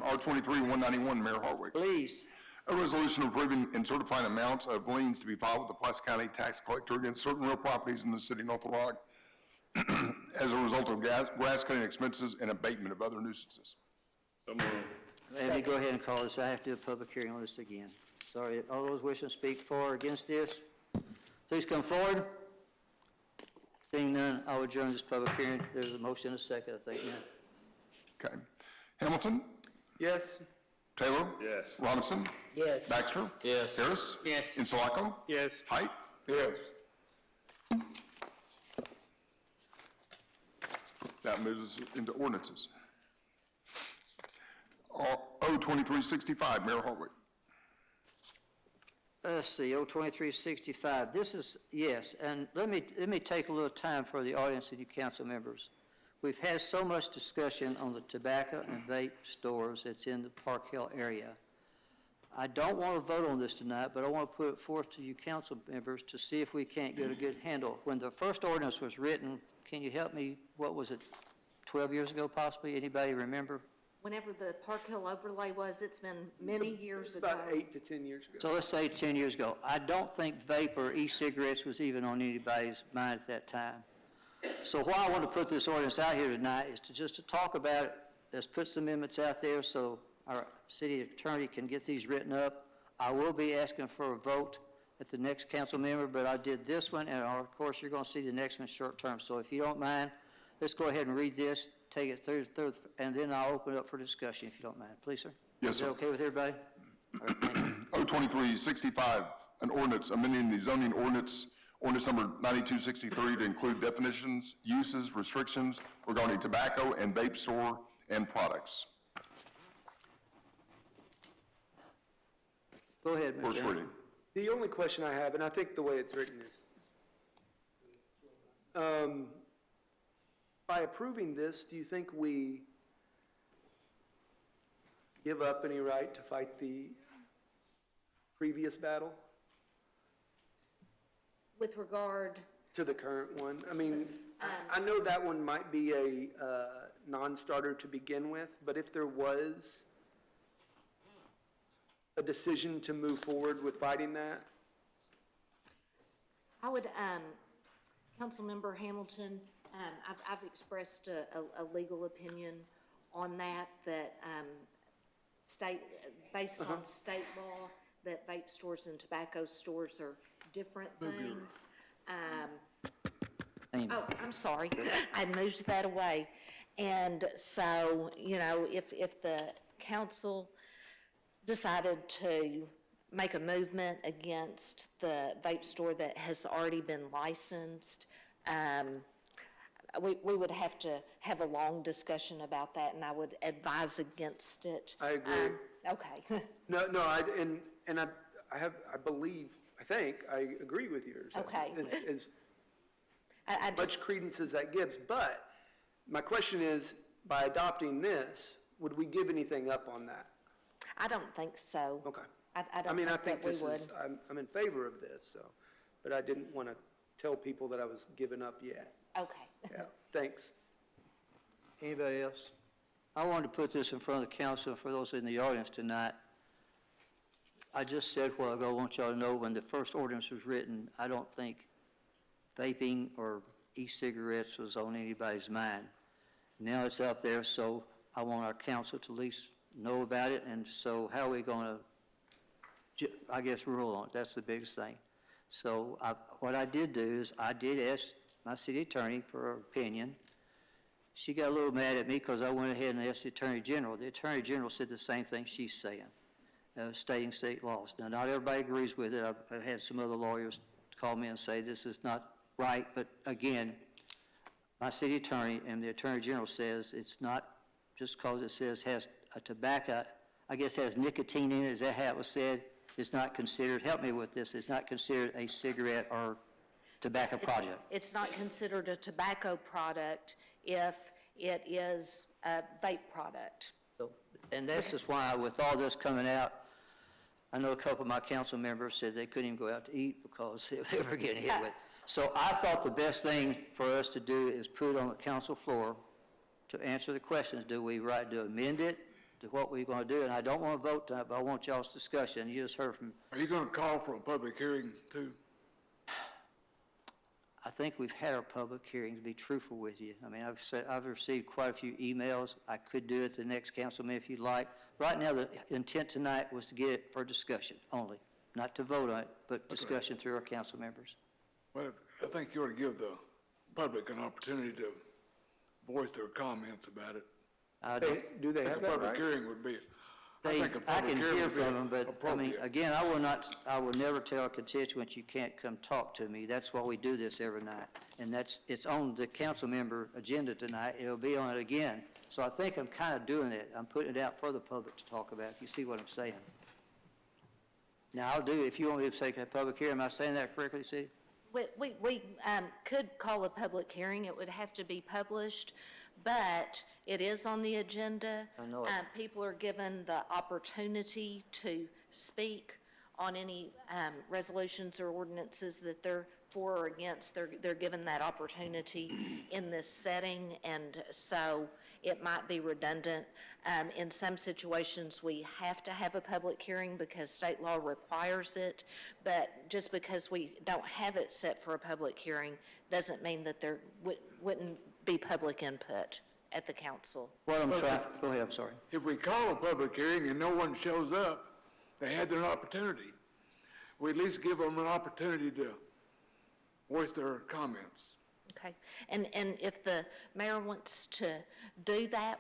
R23-191, Mayor Hardwick. Please. A resolution approving and certifying amounts of liens to be filed with the Placer County Tax Collector against certain real properties in the city of North Little Rock as a result of grass cutting expenses and abatement of other nuisances. So moved. Let me go ahead and call this. I have to do a public hearing on this again. Sorry, all those wishing to speak for or against this, please come forward. Seeing none, I'll adjourn this public hearing. There's a motion and a second, I think, now. Okay. Hamilton? Yes? Taylor? Yes. Robinson? Yes. Baxter? Yes. Harris? Yes. Insulaco? Yes. Height? Yes. That moves us into ordinances. O2365, Mayor Hardwick. Let's see, 02365, this is, yes, and let me take a little time for the audience and you council members. We've had so much discussion on the tobacco and vape stores that's in the Park Hill area. I don't want to vote on this tonight, but I want to put it forth to you council members to see if we can't get a good handle. When the first ordinance was written, can you help me, what was it, 12 years ago possibly? Anybody remember? Whenever the Park Hill overlay was, it's been many years It's ago. about 8 to 10 years ago. So let's say 10 years ago. I don't think vape or e-cigarettes was even on anybody's mind at that time. So why I want to put this ordinance out here tonight is to talk about it. Let's put some amendments out there so our city attorney can get these written up. I will be asking for a vote at the next council member, but I did this one, and of course, you're going to see the next one short term. So if you don't mind, let's go ahead and read this, take it through, and then I'll open it up for discussion if you don't mind. Please, sir? Yes, Is sir. that okay with everybody? All right, thank you. O2365, an ordinance amending the zoning ordinance number 9263 to include definitions, uses, restrictions regarding tobacco and vape store and products. Go ahead, Mr. First Chairman. reading. The only question I have, and I think the way it's written is, by approving this, do you think we give up any right to fight the previous battle With regard, to the current one? I mean, I know that one might be a non-starter to begin with, but if there was a decision to move forward with fighting that, I would, Councilmember Hamilton, I've expressed a legal opinion on that, based on state law, that vape stores and tobacco stores are different things. Oh, I'm sorry, I moved that away. And so, if the council decided to make a movement against the vape store that has already been licensed, we would have to have a long discussion about that, and I would advise against it. I agree. Okay. No, I think I agree with yours. Okay. As I much just, credence as that gives, but my question is, by adopting this, would we give anything up on that? I don't think so. Okay. I don't think that we this would. is, I'm in favor of this, so, but I didn't want to tell people that I was giving up yet. Okay. Yeah, thanks. Anybody else? I wanted to put this in front of the council for those in the audience tonight. I just said a while ago, I want y'all to know, when the first ordinance was written, I don't think vaping or e-cigarettes was on anybody's mind. Now it's up there, so I want our council to at least know about it, and so how are we going to, I guess, rule on it? That's the biggest thing. So what I did do is I did ask my city attorney for her opinion. She got a little mad at me because I went ahead and asked the Attorney General. The Attorney General said the same thing she's saying, stating state laws. Now, not everybody agrees with it. I've had some other lawyers call me and say this is not right, but again, my city attorney and the Attorney General says it's not just because it says has a tobacco, I guess has nicotine in it, is that how it was said? It's not considered, help me with this, it's not considered a cigarette or tobacco product. It's not considered a tobacco product if it is a vape product. So, and this is why, with all this coming out, I know a couple of my council members said they couldn't even go out to eat because they were getting hit with it. So I thought the best thing for us to do is put it on the council floor to answer the questions. Do we amend it? to what we're going to do, and I don't want to vote tonight, but I want y'all's discussion. You just heard from, Are you going to call for a public hearing too? I think we've had our public hearing, to be truthful with you. I mean, I've received quite a few emails. I could do it at the next council meeting if you'd like. Right now, the intent tonight was to get it for discussion only, not to vote on it, but discussion through our council members. Well, I think you ought to give the public an opportunity to voice their comments about it. Do they I have think a that public right? hearing would be, I They, think a I public can hearing hear would be from them, but, I mean, appropriate. again, I will never tell a constituent you can't come talk to me. That's why we do this every night. And it's on the council member agenda tonight. It'll be on it again. So I think I'm kind of doing it. I'm putting it out for the public to talk about, if you see what I'm saying. Now, I'll do, if you want me to take a public hearing, am I saying that correctly, Steve? We could call a public hearing. It would have to be published, but it is on the agenda. I know it. People are given the opportunity to speak on any resolutions or ordinances that they're for or against. They're given that opportunity in this setting, and so it might be redundant. In some situations, we have to have a public hearing because state law requires it, but just because we don't have it set for a public hearing doesn't mean that there wouldn't be public input at the council. What I'm trying, go ahead, I'm sorry. If we call a public hearing and no one shows up, they had their opportunity. We at least give them an opportunity to voice their comments. Okay, and if the mayor wants to do that,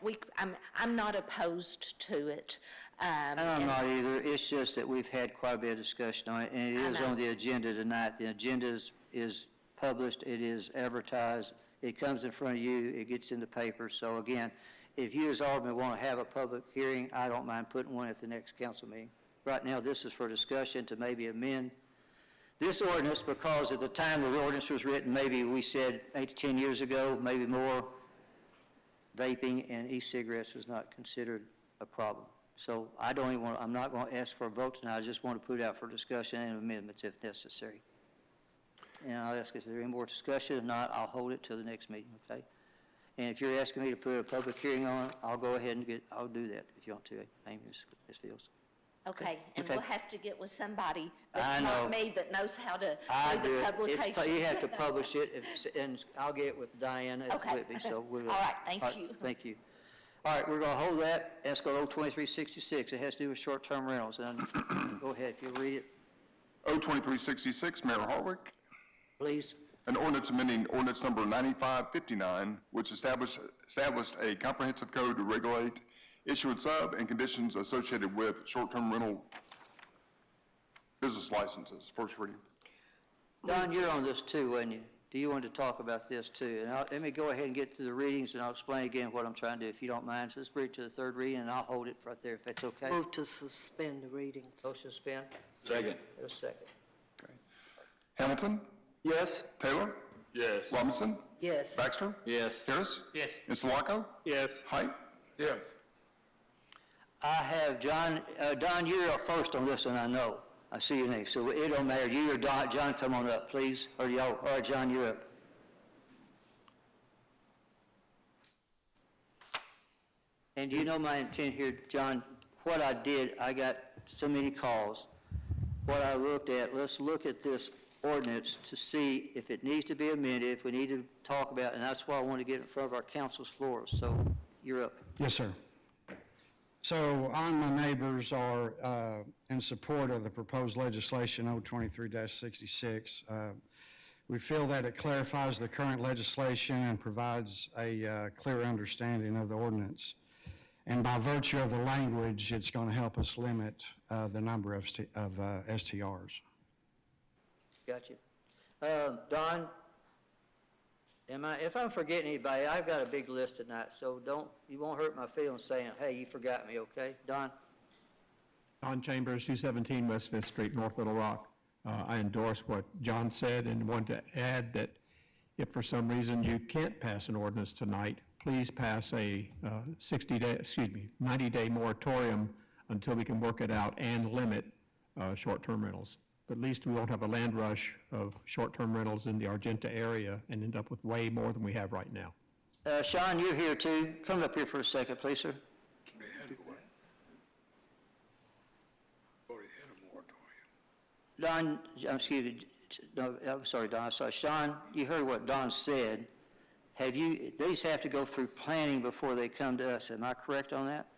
I'm not opposed to it. And I'm not either. It's just that we've had quite a bit of discussion on it, and it is on the agenda tonight. The agenda is published, it is advertised, it comes in front of you, it gets in the paper. So again, if you as Alderman want to have a public hearing, I don't mind putting one at the next council meeting. Right now, this is for discussion to maybe amend this ordinance, because at the time the ordinance was written, maybe we said 8 to 10 years ago, maybe more, vaping and e-cigarettes was not considered a problem. So I don't even want, I'm not going to ask for a vote tonight. I just want to put it out for discussion and amendments if necessary. And I'll ask if there's any more discussion. If not, I'll hold it till the next meeting, okay? And if you're asking me to put a public hearing on it, I'll go ahead and I'll do that if you want to, Amy, Ms. Fields. Okay, and Okay. we'll have to get with somebody I that's not know. me, that knows how to I do do the it. publications. You have to publish it, and I'll get it with Diana at Okay. Whitby, so we'll. All right, thank you. Thank you. All right, we're going to hold that. Let's go to 02366. It has to do with short-term rentals, and go ahead, if you'll read it, O 2366, Mayor Harwick. please. An ordinance amending ordinance number 9559, which established a comprehensive code to regulate issuance of and conditions associated with short-term rental business licenses. First reading. Don, you're on this too, wasn't you? Do you want to talk about this too? And let me go ahead and get to the readings, and I'll explain again what I'm trying to do, if you don't mind. So let's bring it to the third reading, and I'll hold it right there, if that's okay. Move to suspend the readings. Motion suspend. Second. There's a second. Hamilton? Yes? Taylor? Yes. Robinson? Yes. Baxter? Yes. Harris? Yes. Insulaco? Yes. Height? Yes. I have John, Don, you're up first on this one, I know. I see your name, so it don't matter. You or Don, John, come on up, please. Or y'all, all right, John, you're up. And you know my intent here, John, what I did, I got so many calls. What I looked at, let's look at this ordinance to see if it needs to be amended, if we need to talk about it, and that's why I want to get in front of our council's floors. So you're up. Yes, sir. So I and my neighbors are in support of the proposed legislation 023-66. We feel that it clarifies the current legislation and provides a clear understanding of the ordinance. And by virtue of the language, it's going to help us limit the number of STRs. Got you. Don, if I'm forgetting anybody, I've got a big list tonight, so you won't hurt my feelings saying, hey, you forgot me, okay? Don? Don Chambers, 217 West Fifth Street, North Little Rock. I endorse what John said and want to add that if for some reason you can't pass an ordinance tonight, please pass a 90-day moratorium until we can work it out and limit short-term rentals. At least we won't have a land rush of short-term rentals in the Argenta area and end up with way more than we have right now. Sean, you're here too. Come up here for a second, please, sir. Don, excuse me, no, I'm sorry, Don, sorry, Sean, you heard what Don said. These have to go through planning before they come to us, am I correct on that?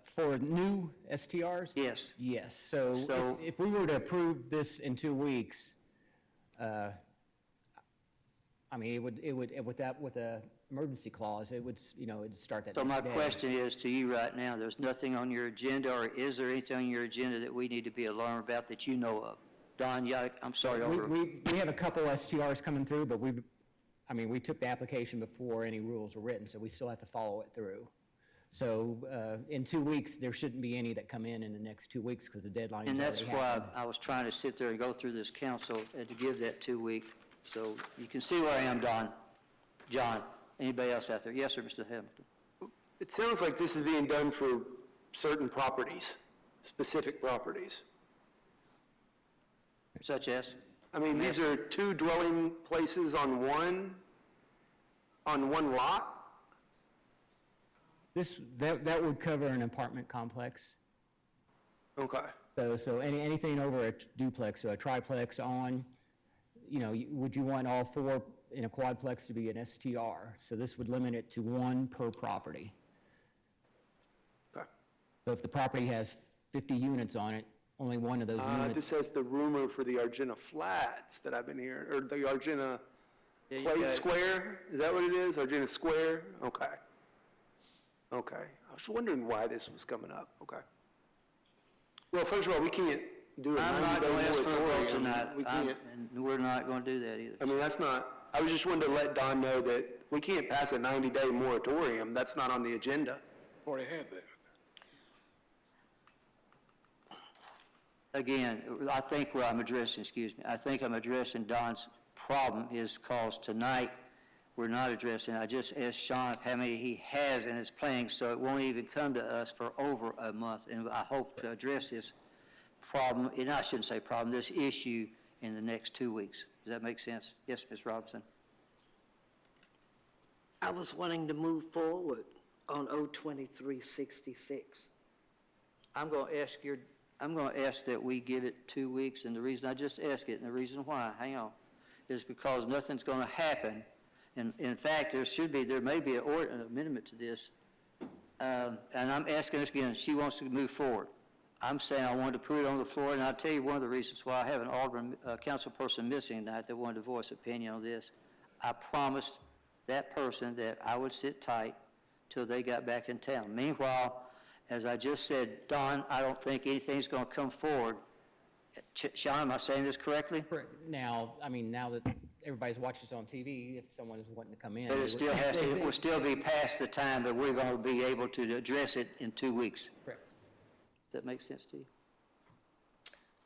For new STRs? Yes. Yes, so So- if we were to approve this in 2 weeks, I mean, it would, with a emergency clause, it would, it'd start that So my next day. question is to you right now, there's nothing on your agenda, or is there anything on your agenda that we need to be alarmed about that you know of? Don, I'm sorry, over. We have a couple STRs coming through, but we took the application before any rules were written, so we still have to follow it through. So in 2 weeks, there shouldn't be any that come in the next 2 weeks because the deadline And has that's already why happened. I was trying to sit there and go through this council and to give that 2 week. So you can see where I am, Don. John, anybody else out there? Yes, sir, Mr. Hamilton. It sounds like this is being done for certain properties, specific properties. Such as? I mean, these are 2 dwelling places on one lot? That would cover an apartment complex. Okay. So anything over a duplex or a triplex on, would you want all 4 in a quadplex to be an STR? So this would limit it to 1 per property. Okay. So if the property has 50 units on it, only 1 of those units. This has the rumor for the Argenta Flats that I've been hearing, or the Argenta Yeah, you Place got it. Square? Is that what it is? Argenta Square? Okay. Okay. I was wondering why this was coming up. Okay. Well, first of all, we can't do a I'm not 90-day going to ask for a vote moratorium. tonight. We can't. And we're not going to do that either. I mean, that's not, I was just wanting to let Don know that we can't pass a 90-day moratorium. That's not on the agenda. Already had that. Again, I think where I'm addressing, I think I'm addressing Don's problem is cause tonight we're not addressing. I just asked Sean how many he has in his planning, so it won't even come to us for over a month. And I hope to address this problem, and I shouldn't say problem, this issue in the next 2 weeks. Does that make sense? Yes, Ms. Robinson? I was wanting to move forward on 02366. I'm going to ask that we give it 2 weeks, and the reason I just ask it, and the reason why, hang on, is because nothing's going to happen. And in fact, there may be an amendment to this, and I'm asking this again, she wants to move forward. I'm saying I wanted to put it on the floor, and I'll tell you one of the reasons why I have an alderman, council person missing tonight that wanted to voice opinion on this. I promised that person that I would sit tight till they got back in town. Meanwhile, as I just said, Don, I don't think anything's going to come forward. Sean, am I saying this correctly? Correct. Now that everybody's watching this on TV, if someone is wanting to come in. But it will still be past the time that we're going to be able to address it in 2 weeks. Correct. Does that make sense to you?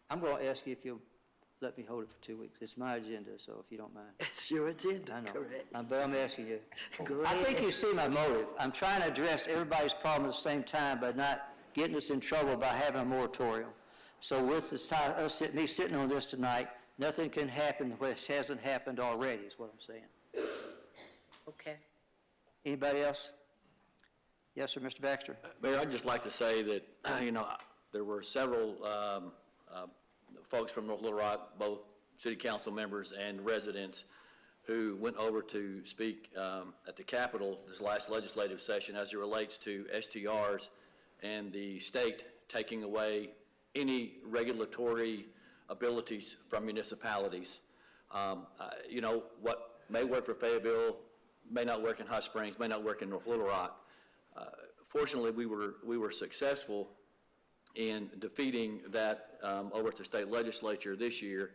I'm going to ask you if you'll let me hold it for 2 weeks. It's my agenda, so if you don't mind. It's your agenda, I know. correct? But I'm asking you. Go I think ahead. you see my motive. I'm trying to address everybody's problem at the same time, but not getting us in trouble by having a moratorium. So with this time, me sitting on this tonight, nothing can happen which hasn't happened already, is what I'm saying. Okay. Anybody else? Yes, sir, Mr. Baxter? Mayor, I'd just like to say that, there were several folks from North Little Rock, both city council members and residents, who went over to speak at the Capitol this last legislative session as it relates to STRs and the state taking away any regulatory abilities from municipalities. What may work for Fayetteville may not work in Hot Springs, may not work in North Little Rock. Fortunately, we were successful in defeating that over at the state legislature this year,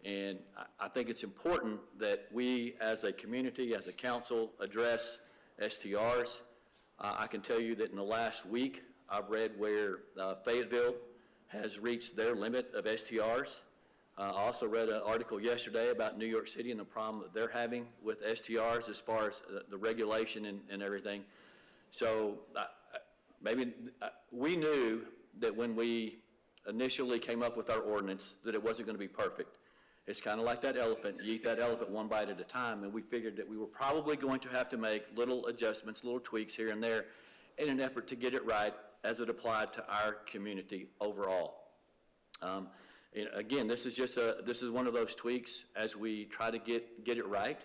and I think it's important that we as a community, as a council, address STRs. I can tell you that in the last week, I've read where Fayetteville has reached their limit of STRs. I also read an article yesterday about New York City and the problem that they're having with STRs as far as the regulation and everything. So we knew that when we initially came up with our ordinance that it wasn't going to be perfect. It's kind of like that elephant. You eat that elephant one bite at a time, and we figured that we were probably going to have to make little adjustments, little tweaks here and there in an effort to get it right as it applied to our community overall. Again, this is one of those tweaks as we try to get it right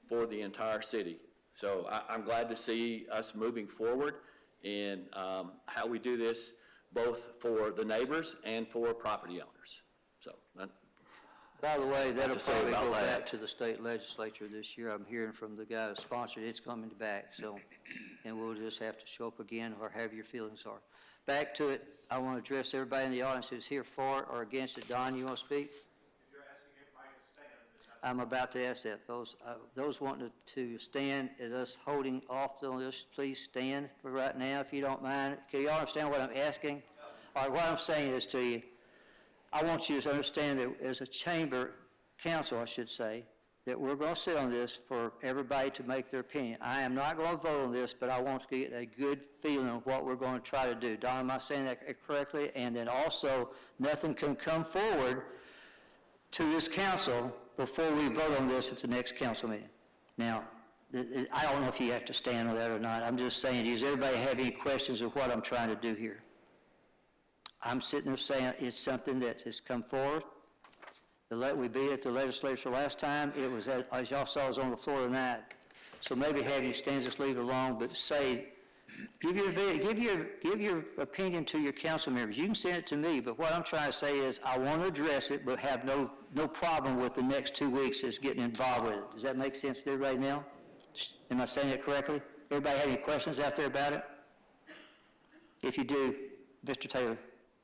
for the entire city. So I'm glad to see us moving forward in how we do this, both for the neighbors and for property owners. So, By the way, that'll to say probably about go that. back to the state legislature this year. I'm hearing from the guy who sponsored it, it's coming back, so, and we'll just have to show up again or however your feelings are. Back to it, I want to address everybody in the audience who's here for or against it. Don, you want to speak? You're asking everybody to stand. I'm about to ask that. Those wanting to stand and us holding off on this, please stand for right now if you don't mind. Can you all understand what I'm asking? All right, what I'm saying is to you, I want you to understand that as a chamber, council, I should say, that we're going to sit on this for everybody to make their opinion. I am not going to vote on this, but I want to get a good feeling of what we're going to try to do. Don, am I saying that correctly? And then also, nothing can come forward to this council before we vote on this at the next council meeting. Now, I don't know if you have to stand on that or not. I'm just saying, does everybody have any questions of what I'm trying to do here? I'm sitting there saying it's something that has come forward. We beat at the legislature last time. It was, as y'all saw, it was on the floor tonight. So maybe have you stand, just leave it alone, but say, give your opinion to your council members. You can send it to me, but what I'm trying to say is I want to address it, but have no problem with the next 2 weeks as getting involved with it. Does that make sense to everybody now? Am I saying it correctly? Everybody have any questions out there about it? If you do, Mr. Taylor.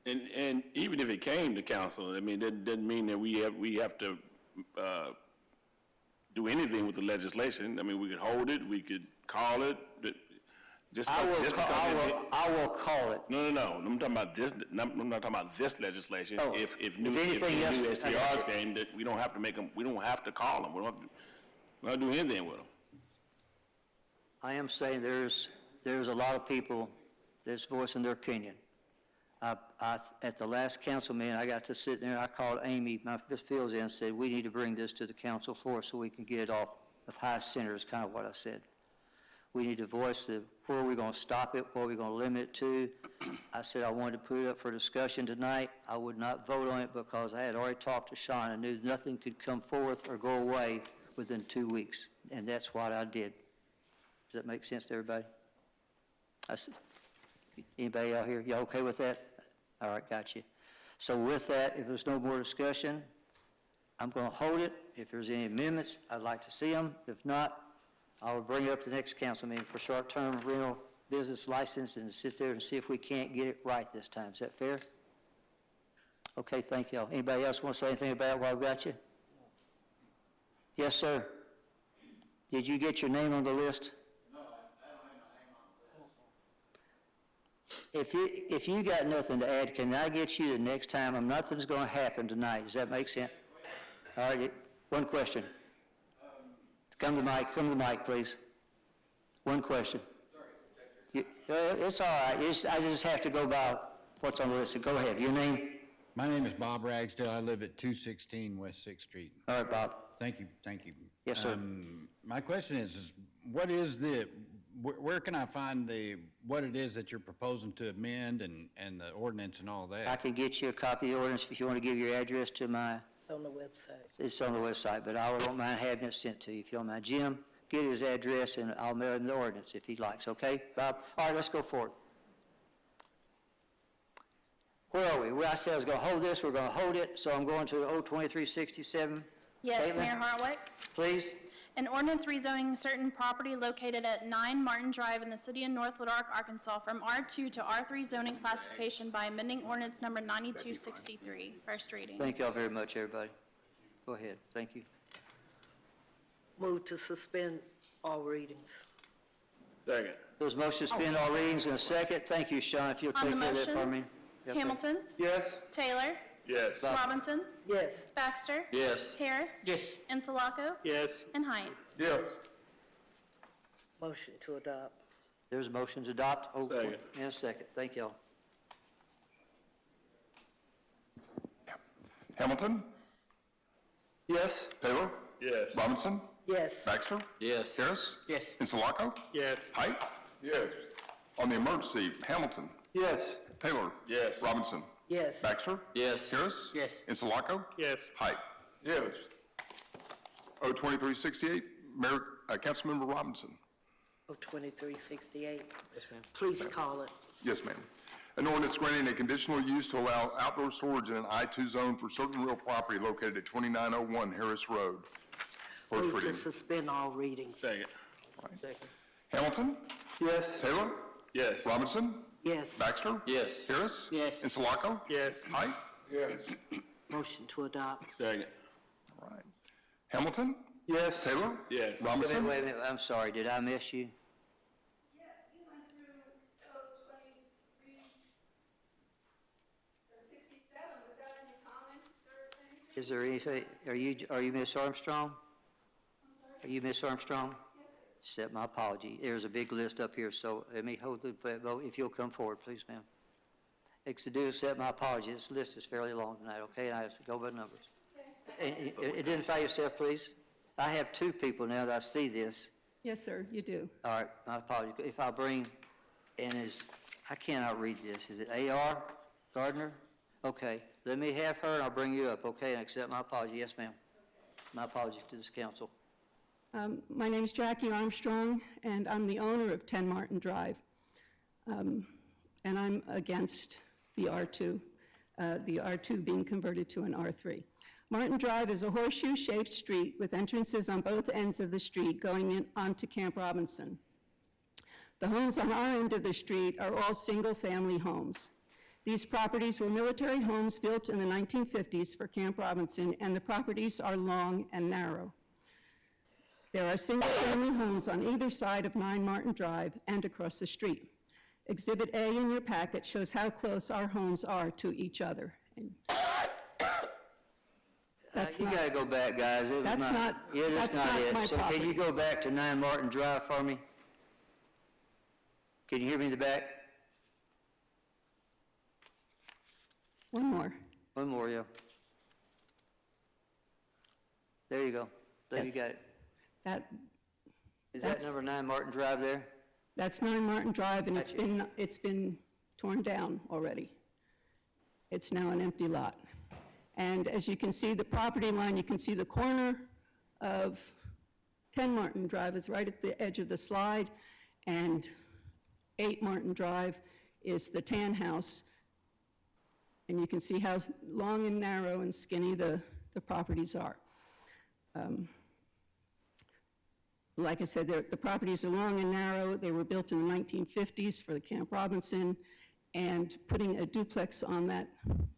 And even if it came to council, I mean, that doesn't mean that we have to do anything with the legislation. I mean, we could hold it, we could call it, but I will call it. No. I'm talking about this. I'm not talking about this legislation. Oh, If new anything else, STRs came, that we don't have to make them. We don't have to call them. We don't have to do anything with them. I am saying there's a lot of people that's voicing their opinion. At the last council meeting, I got to sit there, I called Amy, my Fields in, and said, we need to bring this to the council floor so we can get it off of high center, is kind of what I said. We need to voice where we're going to stop it, where we're going to limit it to. I said I wanted to put it up for discussion tonight. I would not vote on it because I had already talked to Sean. I knew nothing could come forth or go away within 2 weeks, and that's what I did. Does that make sense to everybody? Anybody out here, y'all okay with that? All right, got you. So with that, if there's no more discussion, I'm going to hold it. If there's any amendments, I'd like to see them. If not, I will bring it up to the next council meeting for short-term rental business license and sit there and see if we can't get it right this time. Is that fair? Okay, thank y'all. Anybody else want to say anything about it while I've got you? Yes, sir. Did you get your name on the list? If you got nothing to add, can I get you the next time? Nothing's going to happen tonight. Does that make sense? All right, one question. Come to the mic, please. One question. It's all right. I just have to go by what's on the list. Go ahead. Your name? My name is Bob Ragsdale. I live at 216 West 6th Street. All right, Bob. Thank you. Yes, sir. My question is what is where can I find what it is that you're proposing to amend and the ordinance and all that? I can get you a copy of the ordinance if you want to give your address to my... It's on the website. It's on the website, but I don't mind having it sent to you if you don't mind. Jim, get his address and I'll mail him the ordinance if he likes, okay? Bob? All right, let's go forward. Where are we? I said I was going to hold this. We're going to hold it, so I'm going to 02367. Yes, Caitlin? Mayor Harwick. Please. An ordinance rezoning certain property located at 9 Martin Drive in the city of North Little Rock, Arkansas from R2 to R3 zoning classification by amending ordinance number 9263. First reading. Thank you all very much, everybody. Go ahead. Thank you. Move to suspend all readings. Second. There's a motion to suspend all readings in a second. Thank you, Sean, if you'll On the take care of that for motion, me. Yep, Hamilton. Yes. Taylor. Yes. Robinson. Yes. Baxter. Yes. Harris. Yes. Insulaco. Yes. And Height. Yes. Motion to adopt. There's a motion to adopt. Oh, Second. in a second. Thank y'all. Hamilton? Yes. Taylor? Yes. Robinson? Yes. Baxter? Yes. Harris? Yes. Insulaco? Yes. Height? Yes. On the emergency, Hamilton? Yes. Taylor? Yes. Robinson? Yes. Baxter? Yes. Harris? Yes. Insulaco? Yes. Height? Yes. O 2368, Mayor, Councilmember Robinson. Oh, 2368. Yes, ma'am. Please call it. Yes, ma'am. An ordinance granting a conditional use to allow outdoor storage in an I-2 zone for certain real property located at 2901 Harris Road. First Move to reading. suspend all readings. Second. Second. Hamilton? Yes. Taylor? Yes. Robinson? Yes. Baxter? Yes. Harris? Yes. Insulaco? Yes. Height? Yes. Motion to adopt. Second. All right. Hamilton? Yes. Taylor? Yes. Wait a Robinson? minute, wait a minute, I'm sorry, did I miss you? Is there anything, are you Miss Armstrong? Are you Miss Armstrong? Yes, sir. Accept my apology. There's a big list up here, so let me hold the vote. If you'll come forward, please, ma'am. Accept my apology. This list is fairly long tonight, okay? And I have to go by numbers. And identify yourself, please. I have two people now that I see this. Yes, sir, you do. All right, my apology. If I bring, I cannot read this. Is it A.R. Gardner? Okay, let me have her and I'll bring you up, okay? And accept my apology. Yes, ma'am. My apologies to this council. My name is Jackie Armstrong, and I'm the owner of 10 Martin Drive. And I'm against the R2 being converted to an R3. Martin Drive is a horseshoe-shaped street with entrances on both ends of the street going in onto Camp Robinson. The homes on our end of the street are all single-family homes. These properties were military homes built in the 1950s for Camp Robinson, and the properties are long and narrow. There are single-family homes on either side of 9 Martin Drive and across the street. Exhibit A in your packet shows how close our homes are to each other. And that's You not- gotta go back, guys. It was That's not- Yeah, that's that's not not it. my So can property. you go back to 9 Martin Drive for me? Can you hear me in the back? One more. One more, yeah. There you go. There you Yes. got it. That, Is that That's- number 9 Martin Drive there? that's 9 Martin Drive, and Gotcha. it's been torn down already. It's now an empty lot. And as you can see, the property line, you can see the corner of 10 Martin Drive is right at the edge of the slide, and 8 Martin Drive is the tan house. And you can see how long and narrow and skinny the properties are. Like I said, the properties are long and narrow. They were built in the 1950s for the Camp Robinson, and putting a duplex on that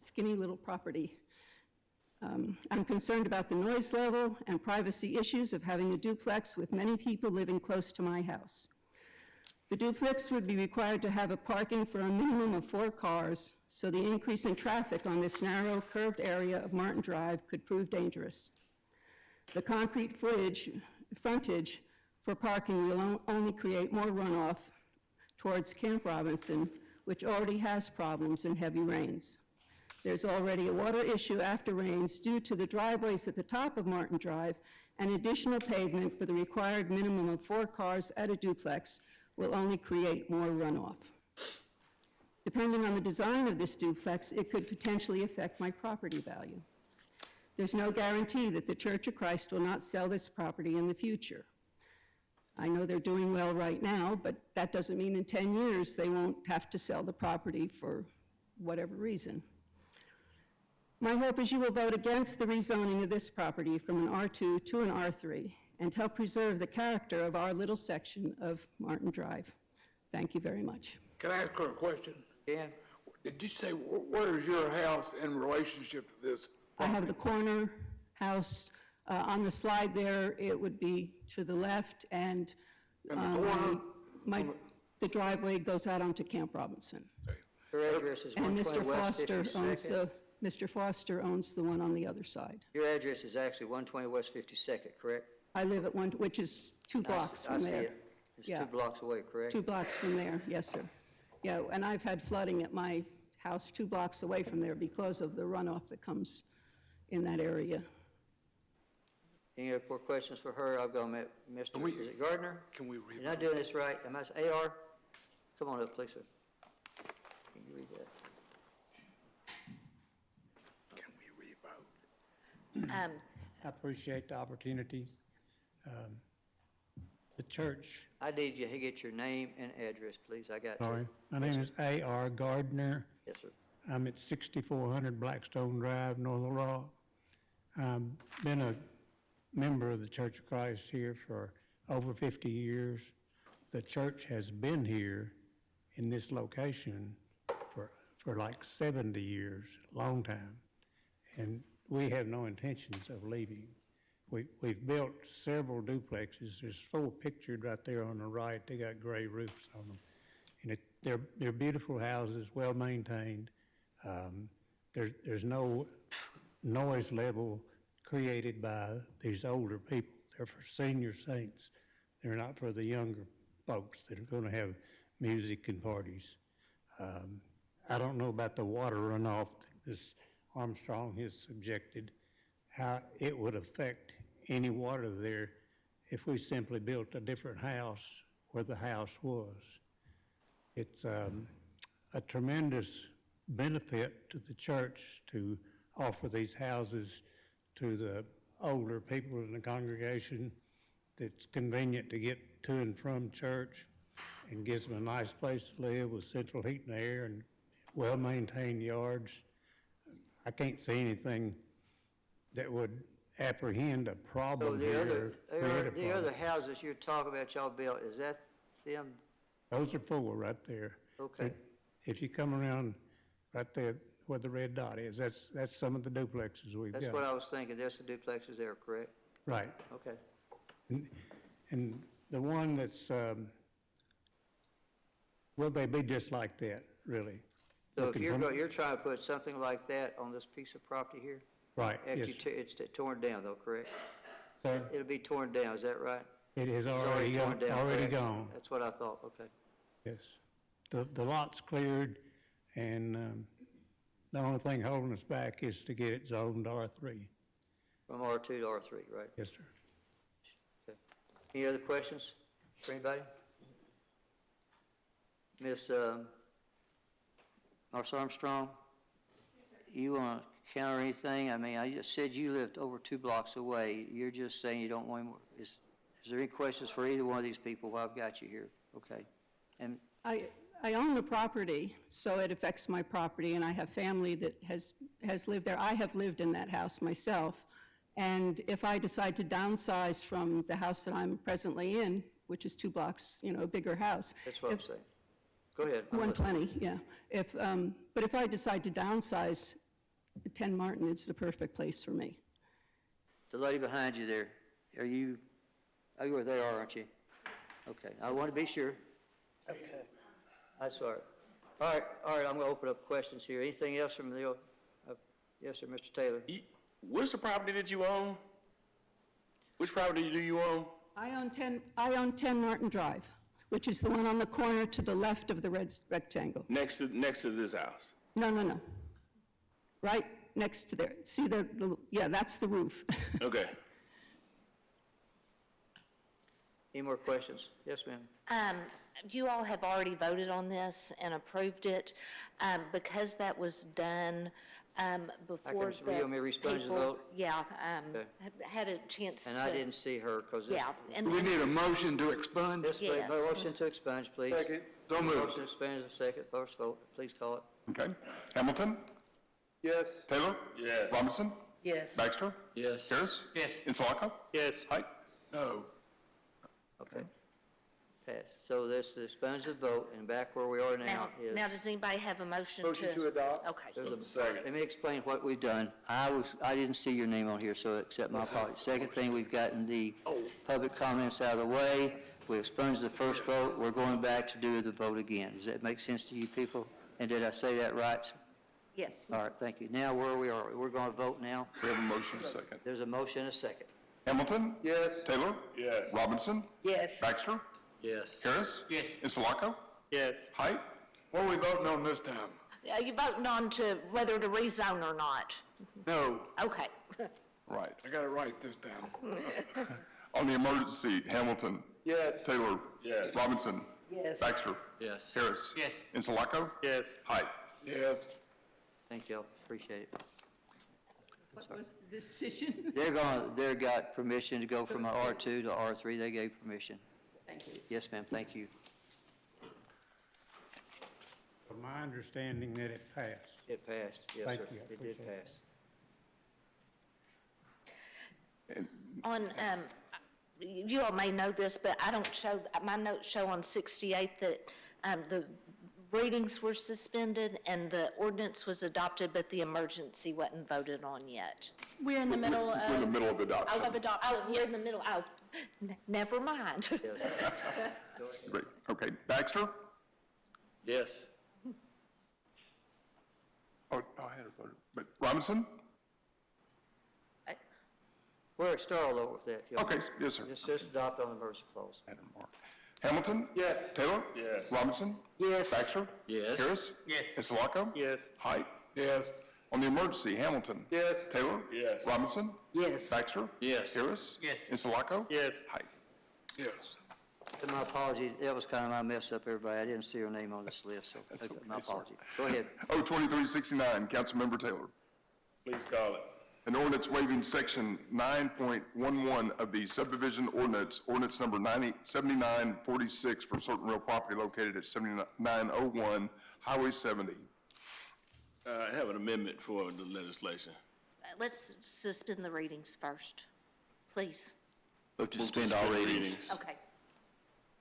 skinny little property. I'm concerned about the noise level and privacy issues of having a duplex with many people living close to my house. The duplex would be required to have a parking for a minimum of 4 cars, so the increase in traffic on this narrow curved area of Martin Drive could prove dangerous. The concrete frontage for parking will only create more runoff towards Camp Robinson, which already has problems in heavy rains. There's already a water issue after rains due to the driveways at the top of Martin Drive, and additional pavement for the required minimum of 4 cars at a duplex will only create more runoff. Depending on the design of this duplex, it could potentially affect my property value. There's no guarantee that the Church of Christ will not sell this property in the future. I know they're doing well right now, but that doesn't mean in 10 years they won't have to sell the property for whatever reason. My hope is you will vote against the rezoning of this property from an R2 to an R3 and help preserve the character of our little section of Martin Drive. Thank you very much. Can I ask her a question? Yeah. Did you say, where is your house in relationship to this? I have the corner house. On the slide there, it would be to the left, and In the corner? the driveway goes out onto Camp Robinson. Your address is And 120 Mr. West Foster owns 52nd. Mr. Foster owns the one on the other side. Your address is actually 120 West 52nd, correct? I live at one, which is 2 blocks I from see there. it. It's Yeah. 2 blocks away, correct? 2 blocks from there, yes, sir. Yeah, and I've had flooding at my house 2 blocks away from there because of the runoff that comes in that area. Any other more questions for her? I'll go, Mr. Is it Gardner? Can we read? You're not doing this right. Am I, AR? Come on up, please, sir. Can you read that? I appreciate the opportunity. The church, I need you to get your name and address, please. I got you. sorry, my name is A.R. Gardner. Yes, sir. I'm at 6400 Blackstone Drive, North Little Rock. Been a member of the Church of Christ here for over 50 years. The church has been here in this location for like 70 years, a long time. And we have no intentions of leaving. We've built several duplexes. There's 4 pictured right there on the right. They got gray roofs on them. And they're beautiful houses, well maintained. There's no noise level created by these older people. They're for senior saints. They're not for the younger folks that are going to have music and parties. I don't know about the water runoff that Ms. Armstrong has subjected, how it would affect any water there if we simply built a different house where the house was. It's a tremendous benefit to the church to offer these houses to the older people in the congregation. It's convenient to get to and from church and gives them a nice place to live with central heat and air and well-maintained yards. I can't see anything that would apprehend a So problem the here. other, or create a the other problem. houses you're talking about y'all built, is that them? Those are 4 right there. Okay. If you come around right there where the red dot is, that's some of the duplexes we've got. That's what I was thinking. There's the duplexes there, correct? Right. Okay. And the one that's, will they be just like that, really? So if Looking from- you're trying to put something like that on this piece of property here? Right, After yes. it's torn down though, correct? Sir? It'll be torn down, is that right? It is It's already torn gone, down, already correct? gone, That's what I thought, okay. yes. The lot's cleared, and the only thing holding us back is to get it zoned R3. From R2 to R3, right? Yes, sir. Okay. Any other questions for anybody? Ms. Marcia Armstrong? You want to counter anything? I mean, I just said you lived over 2 blocks away. You're just saying you don't want more. Is there any questions for either one of these people while I've got you here? Okay. And I own the property, so it affects my property, and I have family that has lived there. I have lived in that house myself, and if I decide to downsize from the house that I'm presently in, which is 2 blocks, a bigger house. that's what I'm saying. Go ahead. I'm 120, yeah. But if I decide to downsize, 10 Martin is the perfect place for me. The lady behind you there, are you were there, aren't you? Okay, I want to be sure. Okay. That's all right. All right, I'm going to open up questions here. Anything else from the, yes, sir, Mr. Taylor? What's the property that you own? Which property do you own? I own 10 Martin Drive, which is the one on the corner to the left of the red rectangle. Next to this house? No. Right next to there. See yeah, that's the roof. Okay. Any more questions? Yes, ma'am. You all have already voted on this and approved it. Because that was done before you want me to response to the people- vote? Yeah, Okay. had a chance to. And I didn't see her because. Yeah. and We then- need a motion to expunge. Yes, please. Yes. Motion to expunge, please. Second. So moved. Motion to expunge is a second. First vote, please call it. Okay. Hamilton? Yes. Taylor? Yes. Robinson? Yes. Baxter? Yes. Harris? Yes. Insalaka? Yes. Height? No. Okay. Passed. So this is expunge the vote, and back where we are now is. Now, does anybody have a motion to? Motion to adopt. Okay. Let me explain what we've done. I didn't see your name on here, so accept my apology. Second thing, we've gotten the public comments out of the way. We expunged the first vote. We're going back to do the vote again. Does that make sense to you people? And did I say that right? Yes. All right, thank you. Now, where we are, we're going to vote now. We have a motion and a second. There's a motion and a second. Hamilton? Yes. Taylor? Yes. Robinson? Yes. Baxter? Yes. Harris? Yes. Insalaka? Yes. Height? What are we voting on this time? Are you voting on to whether to rezone or not? No. Okay. Right. I got it right this time. On the emergency, Hamilton? Yes. Taylor? Yes. Robinson? Yes. Baxter? Yes. Harris? Yes. Insalaka? Yes. Height? Yes. Thank you, appreciate it. What was the decision? They're got permission to go from an R2 to R3. They gave permission. Thank you. Yes, ma'am, thank you. From my understanding that it passed. It passed, yes, Thank sir. you, I It did appreciate it. pass. On, you all may know this, but I don't show, my notes show on 68 that the readings were suspended and the ordinance was adopted, but the emergency wasn't voted on yet. We're in the middle We're in the of, middle of adoption. of adoption, Oh, we're in the yes. middle, oh, never mind. Great, okay. Baxter? Yes. Oh, I had a vote, but Robinson? We're start all over with that. if y'all Okay, want. yes, sir. Just adopt on the emergency clause. Adam Mark. Hamilton? Yes. Taylor? Yes. Robinson? Yes. Baxter? Yes. Harris? Yes. Interloco? Yes. Height? Yes. On the emergency, Hamilton? Yes. Taylor? Yes. Robinson? Yes. Baxter? Yes. Harris? Yes. Interloco? Yes. Height? Yes. And my apologies, that was kind of my mess up, everybody. I didn't see her name on this list, so That's my okay, sir. apologies. Go ahead. O 2369, Councilmember Taylor. Please call it. An ordinance waiving section 9.11 of the subdivision ordinance, ordinance number 7946 for certain real property located at 7901 Highway 70. I have an amendment for the legislation. Let's suspend the readings first, please. Vote to suspend all readings. Okay.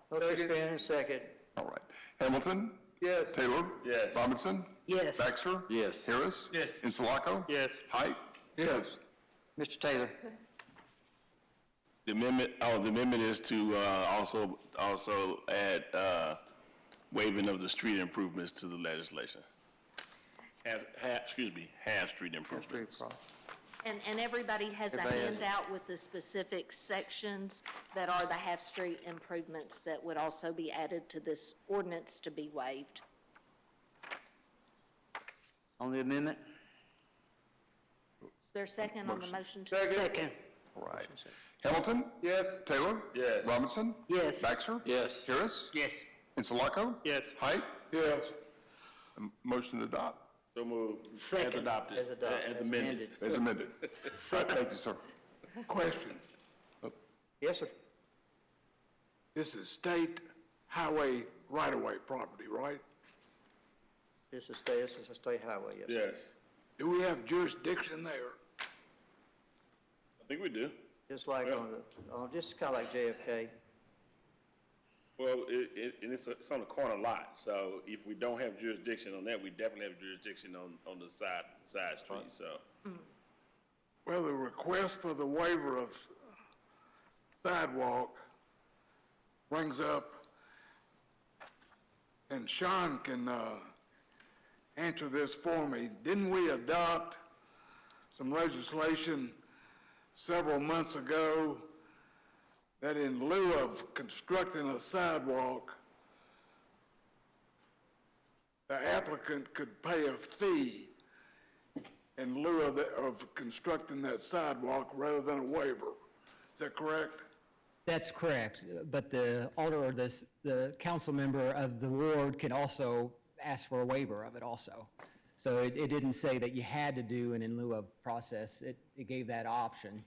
Motion suspended, second. All right. Hamilton? Yes. Taylor? Yes. Robinson? Yes. Baxter? Yes. Harris? Yes. Interloco? Yes. Height? Yes. Mr. Taylor, The amendment is to also add waiving of the street improvements to the legislation. Half street improvements. And everybody has a Everybody has it. handout with the specific sections that are the half-street improvements that would also be added to this ordinance to be waived. on the amendment? Is there a second on the motion to? Second. All right. Hamilton? Yes. Taylor? Yes. Robinson? Yes. Baxter? Yes. Harris? Yes. Interloco? Yes. Height? Yes. Motion to adopt So moved. As Second. adopted. As adopted, As as amended. as amended. All right, thank you, sir. Question. Yes, sir. This is state highway right-of-way property, right? This is a state highway, yes. Yes. Do we have jurisdiction there? I think we do. Just like just kind of like JFK. Well, it's on a corner lot, so if we don't have jurisdiction on that, we definitely have jurisdiction on the side street, so. Well, the request for the waiver of sidewalk brings up, and Sean can answer this for me. Didn't we adopt some legislation several months ago that in lieu of constructing a sidewalk, the applicant could pay a fee in lieu of constructing that sidewalk rather than a waiver? Is that correct? That's correct, but the alder or the council member of the ward can also ask for a waiver of it also. So it didn't say that you had to do an in lieu of process, it gave that option.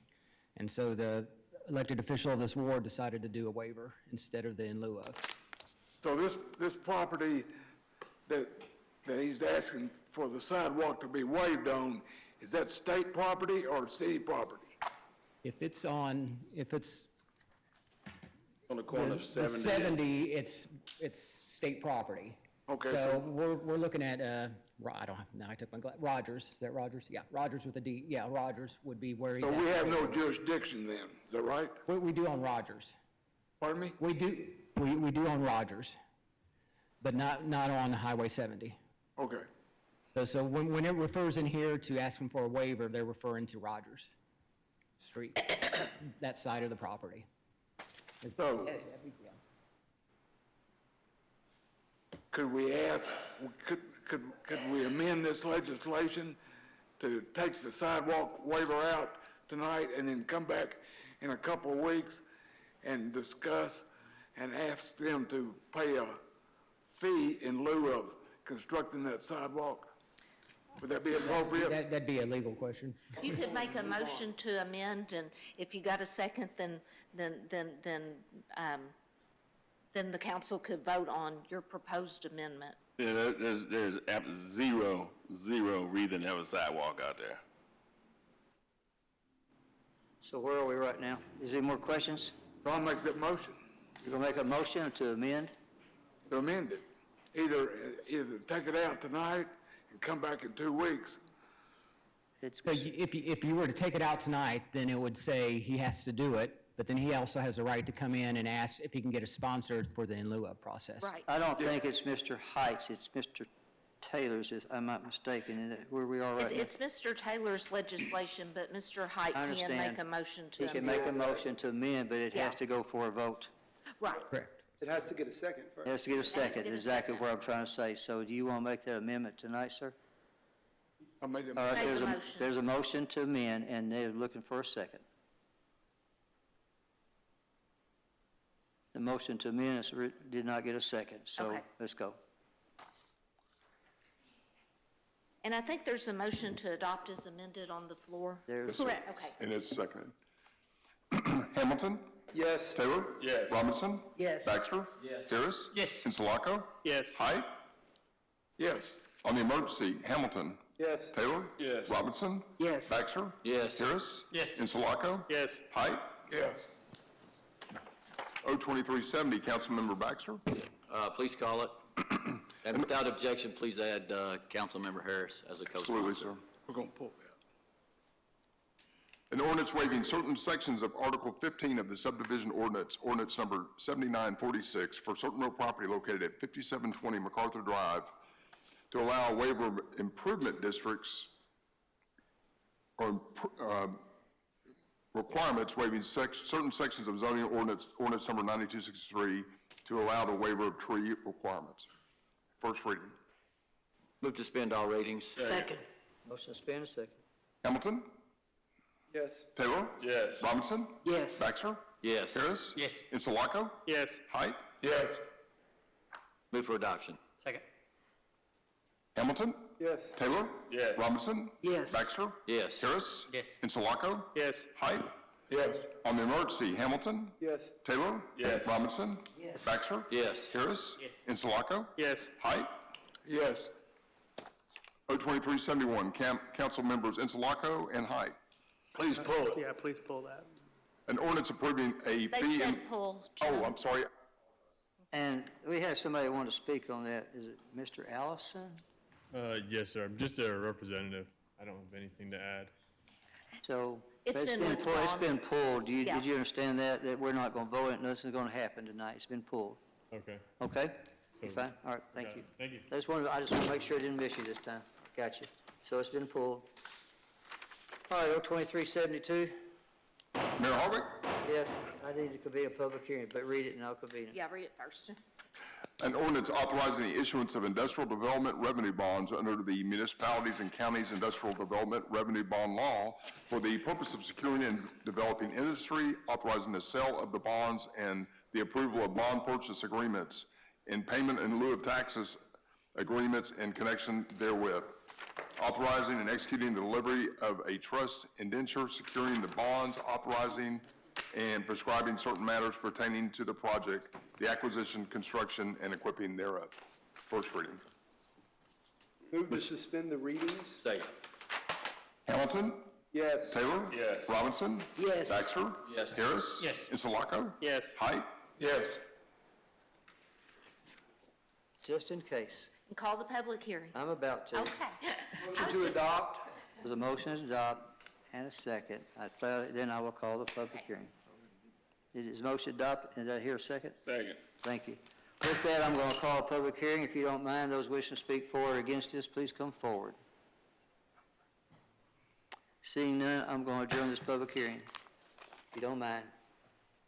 And so the elected official of this ward decided to do a waiver instead of the in lieu of. So this property that he's asking for the sidewalk to be waived on, is that state property or city property? If it's On the corner of the 70, it's state property. Okay, So so- we're looking at, I don't have, now I took my Rogers, is that Rogers? Yeah, Rogers with a D, yeah, Rogers would be where he's So at. we have no jurisdiction then, is that right? We do on Rogers. Pardon me? We do on Rogers, but not on Highway 70. Okay. So when it refers in here to asking for a waiver, they're referring to Rogers Street, that side of the property. So, could we ask, could we amend this legislation to take the sidewalk waiver out tonight and then come back in a couple of weeks and discuss and ask them to pay a fee in lieu of constructing that sidewalk? Would that be appropriate? That'd be a legal question. You could make a motion to amend, and if you got a second, then the council could vote on your proposed amendment. Yeah, there's zero reason to have a sidewalk out there. So where are we right now? Is there any more questions? So I'll make that motion You're gonna make a motion to amend? to amend it. Either take it out tonight and come back in 2 weeks. It's, So if you were to take it out tonight, then it would say he has to do it, but then he also has the right to come in and ask if he can get a sponsor for the in lieu of process. Right. I don't think it's Mr. Heights, it's Mr. Taylor's, if I'm not mistaken, is it where we are right now? It's Mr. Taylor's legislation, but Mr. Height I can understand. make a motion to He amend. can make a motion to amend, but it has Yeah. to go for a vote. Right. Correct. It has to get a second It first. has to get a second, get a exactly second. what I'm trying to say. So do you want to make that amendment tonight, sir? I made All right, Make there's the a, motion. there's a motion to amend, and they're looking for a second. The motion to amend did not get a second, so Okay. let's go. And I think there's a motion to adopt as amended on the floor. There's, Correct. Okay. And it's seconded. Hamilton? Yes. Taylor? Yes. Robinson? Yes. Baxter? Yes. Harris? Yes. Insulaco? Yes. Height? yes. On the emergency, Hamilton? Yes. Taylor? Yes. Robinson? Yes. Baxter? Yes. Harris? Yes. Insulaco? Yes. Height? Yes. O-2370, Councilmember Baxter? Please call it. And without objection, please add Councilmember Harris as a co-sponsor. Absolutely, sir. We're going to pull that. An ordinance waiving certain sections of Article 15 of the subdivision ordinance, ordinance number 7946, for certain real property located at 5720 MacArthur Drive, to allow a waiver of improvement districts or requirements waiving certain sections of zoning ordinance number 9263, to allow the waiver of tree requirements. First reading. Move to suspend all readings. Second. motion to suspend, a second. Hamilton? Yes. Taylor? Yes. Robinson? Yes. Baxter? Yes. Harris? Yes. Insulaco? Yes. Height? Yes. Move for adoption. Second. Hamilton? Yes. Taylor? Yes. Robinson? Yes. Baxter? Yes. Harris? Yes. Insulaco? Yes. Height? Yes. On the emergency, Hamilton? Yes. Taylor? Yes. Robinson? Yes. Baxter? Yes. Harris? Yes. Insulaco? Yes. Height? Yes. O-2371, Council Members Insulaco and Height. Please pull it. Yeah, please pull that. An ordinance approving a They fee. said pull. Oh, I'm sorry. And we have somebody who wanted to speak on that. Is it Mr. Allison? Yes, sir. I'm just a representative. I don't have anything to add. So. It's been pulled. It's withdrawn. been pulled. Yeah. Did you understand that? That we're not going to vote it, nothing's going to happen tonight. It's been pulled. Okay. Okay? So- You fine? All right, thank Got you. it. Thank you. I just want to make sure I didn't miss you this time. Got you. So it's been pulled. All right, 02372. Mayor Harvick? Yes, I need to convene a public hearing, but read it and I'll convene it. Yeah, read it first. An ordinance authorizing the issuance of industrial development revenue bonds under the Municipalities and Counties Industrial Development Revenue Bond Law for the purpose of securing and developing industry, authorizing the sale of the bonds and the approval of bond purchase agreements in payment in lieu of taxes agreements in connection therewith, authorizing and executing the delivery of a trust indenture securing the bonds, authorizing and prescribing certain matters pertaining to the project, the acquisition, construction, and equipping thereof. First reading. Move to suspend the readings? Second. Hamilton? Yes. Taylor? Yes. Robinson? Yes. Baxter? Yes. Harris? Yes. Insulaco? Yes. Height? Yes. Just in case. And call the public hearing. I'm about to. Okay. Motion to adopt? There's a motion to adopt and a second. Then I will call the public hearing. It is motion adopted. Did I hear a second? Second. Thank you. With that, I'm going to call a public hearing. If you don't mind, those wishing to speak for or against this, please come forward. Seeing none, I'm going to adjourn this public hearing. If you don't mind.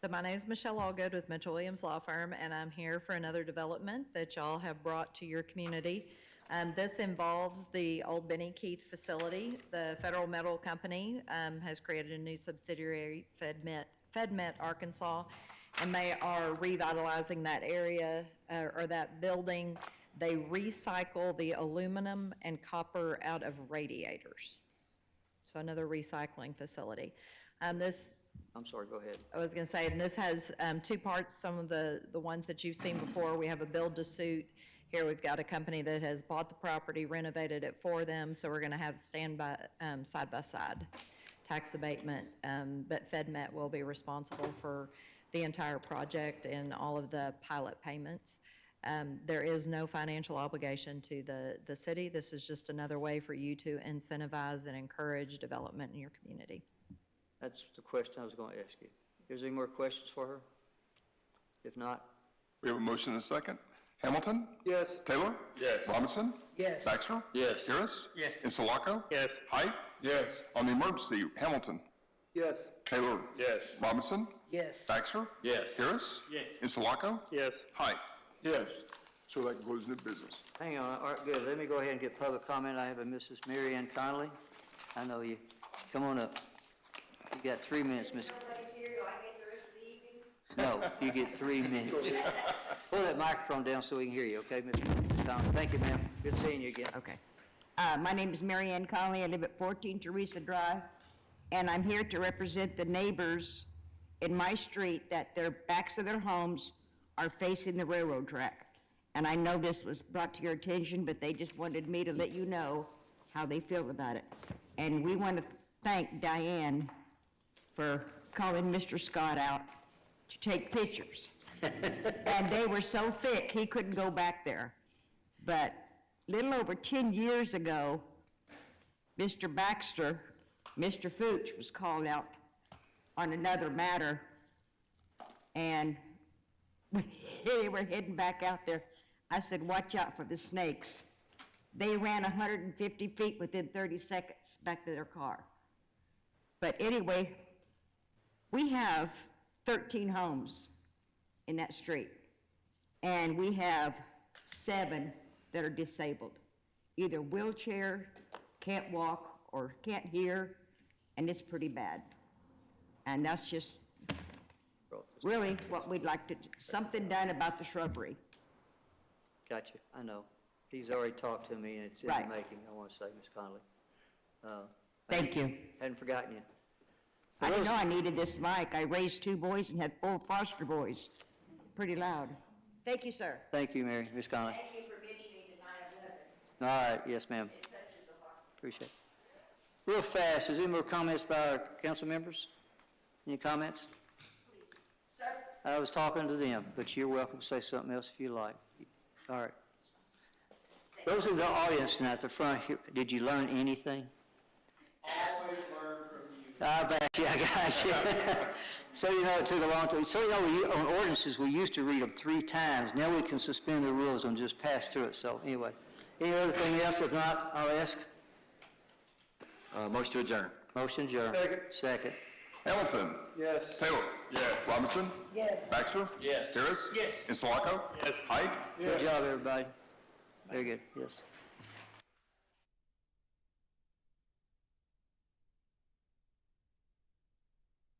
So my name is Michelle Allgood with Mitchell Williams Law Firm, and I'm here for another development that y'all have brought to your community. This involves the old Benny Keith facility. The Federal Metal Company has created a new subsidiary, FedMet Arkansas, and they are revitalizing that area or that building. They recycle the aluminum and copper out of radiators. So another recycling facility. This, I'm sorry, go ahead. I was going to say, and this has two parts, some of the ones that you've seen before. We have a build-to-suit. Here we've got a company that has bought the property, renovated it for them, so we're going to have standby, side-by-side tax abatement, but FedMet will be responsible for the entire project and all of the pilot payments. There is no financial obligation to the city. This is just another way for you to incentivize and encourage development in your community. That's the question I was going to ask you. Is there any more questions for her? If not, We have a motion and a second. Hamilton? Yes. Taylor? Yes. Robinson? Yes. Baxter? Yes. Harris? Yes. Insulaco? Yes. Height? Yes. On the emergency, Hamilton? Yes. Taylor? Yes. Robinson? Yes. Baxter? Yes. Harris? Yes. Insulaco? Yes. Height? Yes. So that concludes new business. hang on, all right, good. Let me go ahead and get public comment. I have a Mrs. Mary Ann Conley. I know you. Come on up. You got 3 minutes, Miss. No, you get 3 minutes. Pull that microphone down so we can hear you, okay, Ms. Conley? Thank you, ma'am. Good seeing you again. Okay. My name is Mary Ann Conley. I live at 14 Teresa Drive, and I'm here to represent the neighbors in my street that their backs of their homes are facing the railroad track. And I know this was brought to your attention, but they just wanted me to let you know how they feel about it. And we want to thank Diane for calling Mr. Scott out to take pictures. And they were so thick, he couldn't go back there. But little over 10 years ago, Mr. Baxter, Mr. Fooch was called out on another matter, and when they were heading back out there, I said, watch out for the snakes. They ran 150 feet within 30 seconds back to their car. But anyway, we have 13 homes in that street, and we have 7 that are disabled, either wheelchair, can't walk, or can't hear, and it's pretty bad. And that's just really what we'd like to, something done about the shrubbery. Gotcha, I know. He's already talked to me, and it's in Right. the making, I want to say, Ms. Conley. Thank you. Hadn't forgotten you. I didn't know I needed this mic. I raised 2 boys and had 4 foster boys. Pretty loud. Thank you, sir. Thank you, Mary, Ms. Conley. Thank you for mentioning the 9/11. All right, yes, ma'am. It touches the heart. Appreciate it. Real fast, is there any more comments by our council members? Any comments? Sir? I was talking to them, but you're welcome to say something else if you like. All right. Those in the audience tonight at the front here, did you learn anything? Always learn from you. I bet you, I got you. So you know it took a long time. So you know, on ordinances, we used to read them 3 times. Now we can suspend the rules and just pass through it. So anyway, any other thing else? If not, I'll ask. Motion to adjourn. Motion adjourned. Second. Second. Hamilton? Yes. Taylor? Yes. Robinson? Yes. Baxter? Yes. Harris? Yes. Insulaco? Yes. Height? Good job, everybody. Very good, yes.